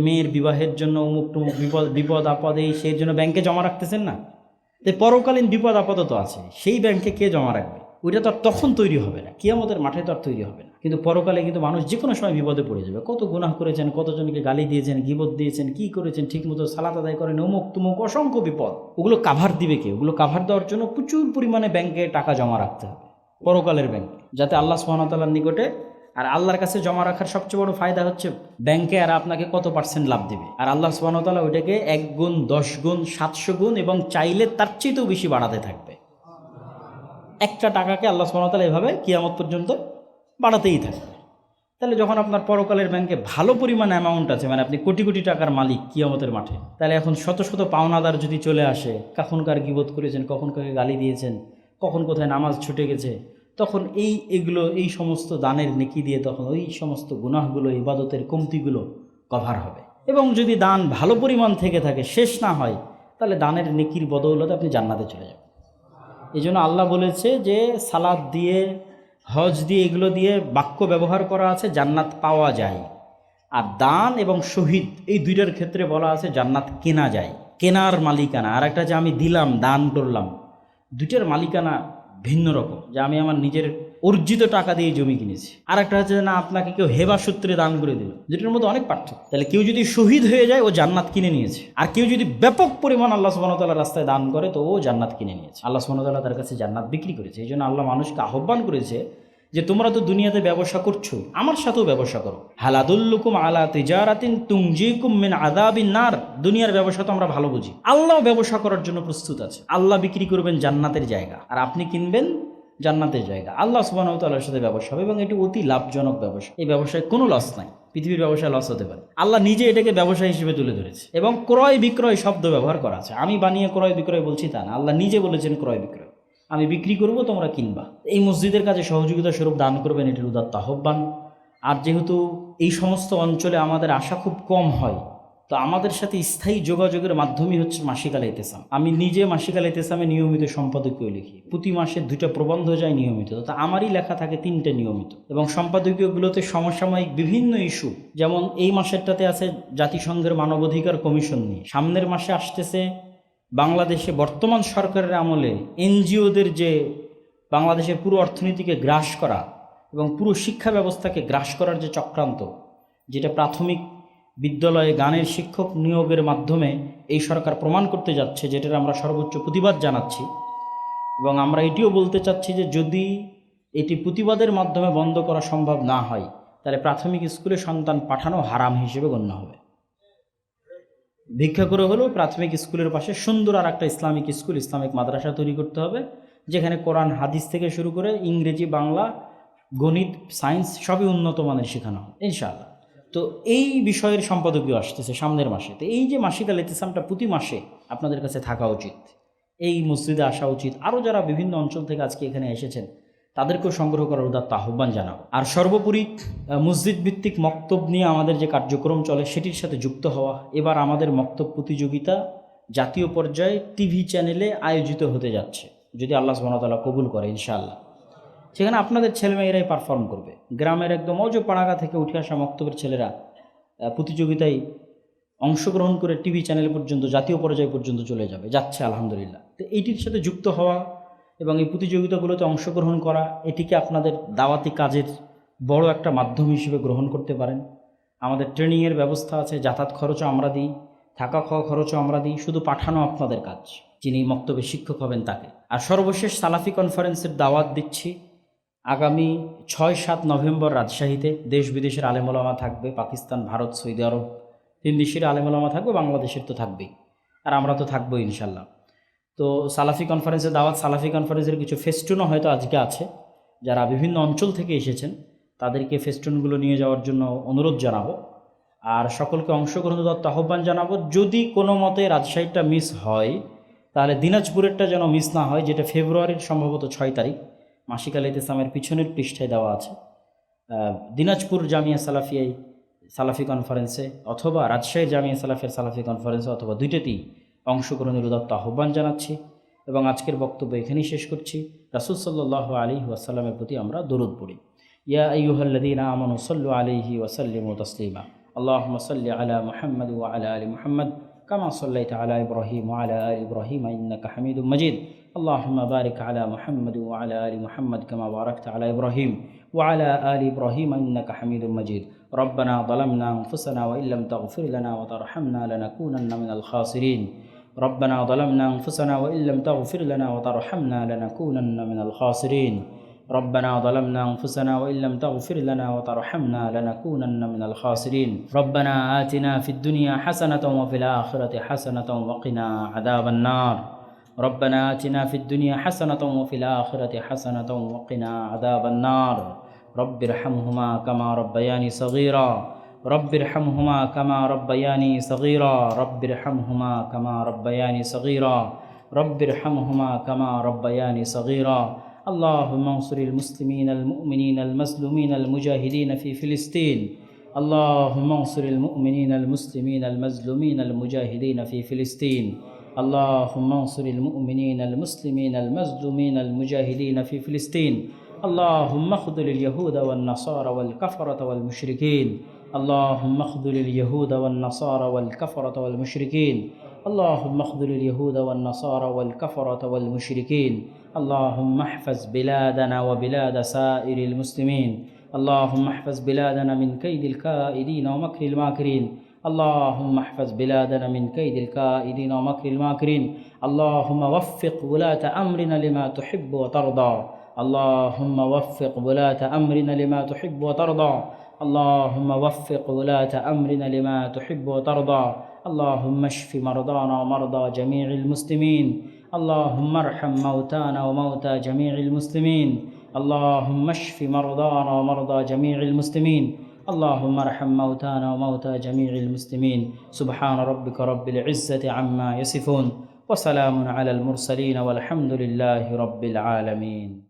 মেয়ের বিবাহের জন্য অমুক টুমুক বিপদ আপদে সেই জন্য ব্যাংকে জমা রাখতেছেন না, তো পরকালীন বিপদ আপদ তো আছে, সেই ব্যাংকে কে জমা রাখবে? ওইটা তো আর তখন তৈরি হবে না, কিয়ামতের মাঠে তো আর তৈরি হবে না। কিন্তু পরকালে কিন্তু মানুষ যে কোনো সময় বিপদে পড়ে যাবে। কত গুনাহ করেছেন, কতজনকে গালি দিয়েছেন, গীবত দিয়েছেন, কি করেছেন, ঠিকমতো সালাত আদায় করেন, অমুক তুমুক অসংখ্য বিপদ। ওগুলো কাভার দিবে কে? ওগুলো কাভার দেওয়ার জন্য প্রচুর পরিমাণে ব্যাংকে টাকা জমা রাখতে হবে, পরকালের ব্যাংকে, যাতে আল্লাহ সুবহানাহু ওয়া তাআলার নিকটে। আর আল্লাহর কাছে জমা রাখার সবচেয়ে বড় ফায়দা হচ্ছে ব্যাংকে আর আপনাকে কত পার্সেন্ট লাভ দিবে, আর আল্লাহ সুবহানাহু ওয়া তাআলা ওইটাকে 1 গুণ, 10 গুণ, 700 গুণ এবং চাইলে তার চেয়েও বেশি বাড়াতে থাকবে। একটা টাকাকে আল্লাহ সুবহানাহু ওয়া তাআলা এভাবে কিয়ামত পর্যন্ত বাড়াতেই থাকবে। তাহলে যখন আপনার পরকালের ব্যাংকে ভালো পরিমাণ অ্যামাউন্ট আছে, মানে আপনি কোটি কোটি টাকার মালিক কিয়ামতের মাঠে, তাহলে এখন শত শত পাওনাদার যদি চলে আসে, কখন কার গীবত করেছেন, কখন কাকে গালি দিয়েছেন, কখন কোথায় নামাজ ছুটে গেছে, তখন এই সমস্ত দানের নেকি দিয়ে তখন ওই সমস্ত গুনাহগুলো, ইবাদতের কমতিগুলো কভার হবে। এবং যদি দান ভালো পরিমাণ থেকে থাকে, শেষ না হয়, তাহলে দানের নেকির বদৌলতে আপনি জান্নাতে চলে যাবেন। এই জন্য আল্লাহ বলেছে যে সালাত দিয়ে, হজ দিয়ে, এগুলো দিয়ে বাক্য ব্যবহার করা আছে জান্নাত পাওয়া যায়। আর দান এবং শহীদ এই দুইটার ক্ষেত্রে বলা আছে জান্নাত কেনা যায়। কেনার মালিকানা, আর একটা যে আমি দিলাম, দান করলাম, দুইটার মালিকানা ভিন্ন রকম। যে আমি আমার নিজের অর্জিত টাকা দিয়ে জমি কিনেছি, আর একটা হচ্ছে না আপনাকে কেউ হেবা সূত্রে দান করে দিল, যেটার মধ্যে অনেক পার্থক্য। তাহলে কেউ যদি শহীদ হয়ে যায় ও জান্নাত কিনে নিয়েছে, আর কেউ যদি ব্যাপক পরিমাণ আল্লাহ সুবহানাহু ওয়া তাআলার রাস্তায় দান করে তো ও জান্নাত কিনে নিয়েছে। আল্লাহ সুবহানাহু ওয়া তাআলা তার কাছে জান্নাত বিক্রি করেছে। এই জন্য আল্লাহ মানুষকে আহ্বান করেছে যে তোমরা তো দুনিয়াতে ব্যবসা করছো, আমার সাথেও ব্যবসা করো। হাল আদুল্লুকুম আলা তিজারাতিন তুনজিকুম মিন আযাবিন নার। দুনিয়ার ব্যবসা তো আমরা ভালো বুঝি, আল্লাহ ব্যবসা করার জন্য প্রস্তুত আছে। আল্লাহ বিক্রি করবেন জান্নাতের জায়গা, আর আপনি কিনবেন জান্নাতের জায়গা। আল্লাহ সুবহানাহু ওয়া তাআলার সাথে ব্যবসা হবে এবং এটি অতি লাভজনক ব্যবসা। এই ব্যবসায় কোনো লস নাই। পৃথিবীর ব্যবসায় লস হতে পারে, আল্লাহ নিজে এটাকে ব্যবসা হিসেবে তুলে ধরেছে এবং ক্রয় বিক্রয় শব্দ ব্যবহার করা আছে। আমি বানিয়ে ক্রয় বিক্রয় বলছি তা না, আল্লাহ নিজে বলেছেন ক্রয় বিক্রয়। আমি বিক্রি করব, তোমরা কিনবা। এই মসজিদের কাজে সহযোগিতা স্বরূপ দান করবেন, এটির উদাত্ত আহ্বান। আর যেহেতু এই সমস্ত অঞ্চলে আমাদের আসা খুব কম হয়, তো আমাদের সাথে স্থায়ী যোগাযোগের মাধ্যমই হচ্ছে মাসিক আল ইতিসাম। আমি নিজে মাসিক আল ইতিসামে নিয়মিত সম্পাদকীয় লিখি, প্রতি মাসে 2টা প্রবন্ধ যায় নিয়মিত, তো আমারই লেখা থাকে 3টে নিয়মিত। এবং সম্পাদকীয়গুলোতে সমসাময়িক বিভিন্ন ইস্যু, যেমন এই মাসেরটাতে আছে জাতিসংঘের মানবাধিকার কমিশন নিয়ে, সামনের মাসে আসতেছে বাংলাদেশে বর্তমান সরকারের আমলে এনজিওদের যে বাংলাদেশের পুরো অর্থনীতিকে গ্রাস করা এবং পুরো শিক্ষা ব্যবস্থাকে গ্রাস করার যে চক্রান্ত, যেটা প্রাথমিক বিদ্যালয়ে গানের শিক্ষক নিয়োগের মাধ্যমে এই সরকার প্রমাণ করতে যাচ্ছে, যেটার আমরা সর্বোচ্চ প্রতিবাদ জানাচ্ছি। এবং আমরা এটিও বলতে চাচ্ছি যে যদি এটি প্রতিবাদের মাধ্যমে বন্ধ করা সম্ভব না হয়, তাহলে প্রাথমিক স্কুলে সন্তান পাঠানো হারাম হিসেবে গণ্য হবে। ভিক্ষা করে হলেও প্রাথমিক স্কুলের পাশে সুন্দর আর একটা ইসলামিক স্কুল, ইসলামিক মাদ্রাসা তৈরি করতে হবে, যেখানে কোরআন হাদিস থেকে শুরু করে ইংরেজি, বাংলা, গণিত, সায়েন্স সবই উন্নত মানের শেখানো হবে ইনশাআল্লাহ। তো এই বিষয়ের সম্পাদকীয় আসতেছে সামনের মাসে। তো এই যে মাসিক আল ইতিসামটা প্রতি মাসে আপনাদের কাছে থাকা উচিত, এই মসজিদে আসা উচিত। আরও যারা বিভিন্ন অঞ্চল থেকে আজকে এখানে এসেছেন তাদেরকেও সংগ্রহ করার উদাত্ত আহ্বান জানাবো। আর সর্বোপরি মসজিদ ভিত্তিক মক্তব নিয়ে আমাদের যে কার্যক্রম চলে সেটির সাথে যুক্ত হওয়া। এবার আমাদের মক্তব প্রতিযোগিতা জাতীয় পর্যায়ে টিভি চ্যানেলে আয়োজিত হতে যাচ্ছে, যদি আল্লাহ সুবহানাহু ওয়া তাআলা কবুল করে ইনশাআল্লাহ। সেখানে আপনাদের ছেলেমেয়েরাই পারফর্ম করবে। গ্রামের একদম পাড়াগা থেকে উঠে আসা মক্তবের ছেলেরা প্রতিযোগিতায় অংশগ্রহণ করে টিভি চ্যানেল পর্যন্ত, জাতীয় পর্যায় পর্যন্ত চলে যাচ্ছে আলহামদুলিল্লাহ। তো এইটির সাথে যুক্ত হওয়া এবং এই প্রতিযোগিতাগুলোতে অংশগ্রহণ করা, এটিকে আপনাদের দাওয়াতি কাজের বড় একটা মাধ্যম হিসেবে গ্রহণ করতে পারেন। আমাদের ট্রেনিংয়ের ব্যবস্থা আছে, যাতায়াত খরচও আমরা দিই, থাকা খাওয়া খরচও আমরা দিই, শুধু পাঠানো আপনাদের কাজ, যিনি মক্তবে শিক্ষক হবেন তাকে। আর সর্বশেষ সালাফি কনফারেন্সের দাওয়াত দিচ্ছি আগামী 6-7 নভেম্বর রাজশাহীতে। দেশ বিদেশের আলেম ওলামা থাকবে, পাকিস্তান, ভারত, সৌদি আরব, 3 দেশের আলেম ওলামা থাকবে, বাংলাদেশের তো থাকবেই, আর আমরা তো থাকবোই ইনশাল্লাহ। তো সালাফি কনফারেন্সের দাওয়াত, সালাফি কনফারেন্সের কিছু ফেস্টুনও হয়তো আজকে আছে, যারা বিভিন্ন অঞ্চল থেকে এসেছেন তাদেরকে ফেস্টুনগুলো নিয়ে যাওয়ার জন্য অনুরোধ জানাবো। আর সকলকে অংশগ্রহণ দেওয়ার আহ্বান জানাবো। যদি কোনো মতে রাজশাহীটা মিস হয় তাহলে দিনাজপুরেরটা যেন মিস না হয়, যেটা ফেব্রুয়ারির সম্ভবত 6 তারিখ, মাসিক আল ইতিসামের পিছনের পৃষ্ঠায় দেওয়া আছে। দিনাজপুর জামিয়া সালাফিয়ায় সালাফি কনফারেন্সে অথবা রাজশাহী জামিয়া সালাফিয়ার সালাফি কনফারেন্সে অথবা দুইটাতেই অংশগ্রহণের উদাত্ত আহ্বান জানাচ্ছি এবং আজকের বক্তব্য এখানেই শেষ করছি। রাসূল সাল্লাল্লাহু আলাইহি ওয়াসাল্লামের প্রতি আমরা দরুদ পড়ি। ইয়া আইয়ুহাল্লাযীনা আমানু সাল্লু আলাইহি ওয়া সাল্লিমু তাসলিমা। আল্লাহুম্মা সাল্লি আলা মুহাম্মাদ ওয়া আলা আলি মুহাম্মাদ কামা সাল্লাইতা আলা ইব্রাহিম ওয়া আলা আলি ইব্রাহিম ইন্নাকা হামিদুম মাজিদ। আল্লাহুম্মা বারিক আলা মুহাম্মাদ ওয়া আলা আলি মুহাম্মাদ কামা বারাকতা আলা ইব্রাহিম ওয়া আলা আলি ইব্রাহিম ইন্নাকা হামিদুম মাজিদ। রব্বানা যালামনা আনফুসানা ওয়া ইল্লাম তাগফির লানা ওয়া তারহামনা লানাকুনান্না মিনাল খাসিরিন। ربنا ظلمنا أنفسنا وإن لم تغفر لنا وترحمنا لنكونن من الخاسرين. ربنا ظلمنا أنفسنا وإن لم تغفر لنا وترحمنا لنكونن من الخاسرين. ربنا آتنا في الدنيا حسنة وفي الآخرة حسنة وقنا عذاب النار. ربنا آتنا في الدنيا حسنة وفي الآخرة حسنة وقنا عذاب النار. رب ارحمهما كما ربياني صغيرا. رب ارحمهما كما ربياني صغيرا. رب ارحمهما كما ربياني صغيرا. رب ارحمهما كما ربياني صغيرا. اللهم انصر المسلمين المؤمنين المظلومين المجاهدين في فلسطين. اللهم انصر المؤمنين المسلمين المظلومين المجاهدين في فلسطين. اللهم انصر المؤمنين المسلمين المظلومين المجاهدين في فلسطين. اللهم اخذل اليهود والنصارى والكفرة والمشركين. اللهم اخذل اليهود والنصارى والكفرة والمشركين. اللهم اخذل اليهود والنصارى والكفرة والمشركين. اللهم احفظ بلادنا وبلاد سائر المسلمين. اللهم احفظ بلادنا من كيد الكائدين ومكر الماكرين. اللهم احفظ بلادنا من كيد الكائدين ومكر الماكرين. اللهم وفق ولاة أمرنا لما تحب وترضى. اللهم وفق ولاة أمرنا لما تحب وترضى. اللهم وفق ولاة أمرنا لما تحب وترضى. اللهم اشف مرضانا ومرضى جميع المسلمين. اللهم ارحم موتانا وموتى جميع المسلمين. اللهم اشف مرضانا ومرضى جميع المسلمين. اللهم ارحم موتانا وموتى جميع المسلمين. سبحان ربك رب العزة عما يصفون وسلام على المرسلين والحمد لله رب العالمين.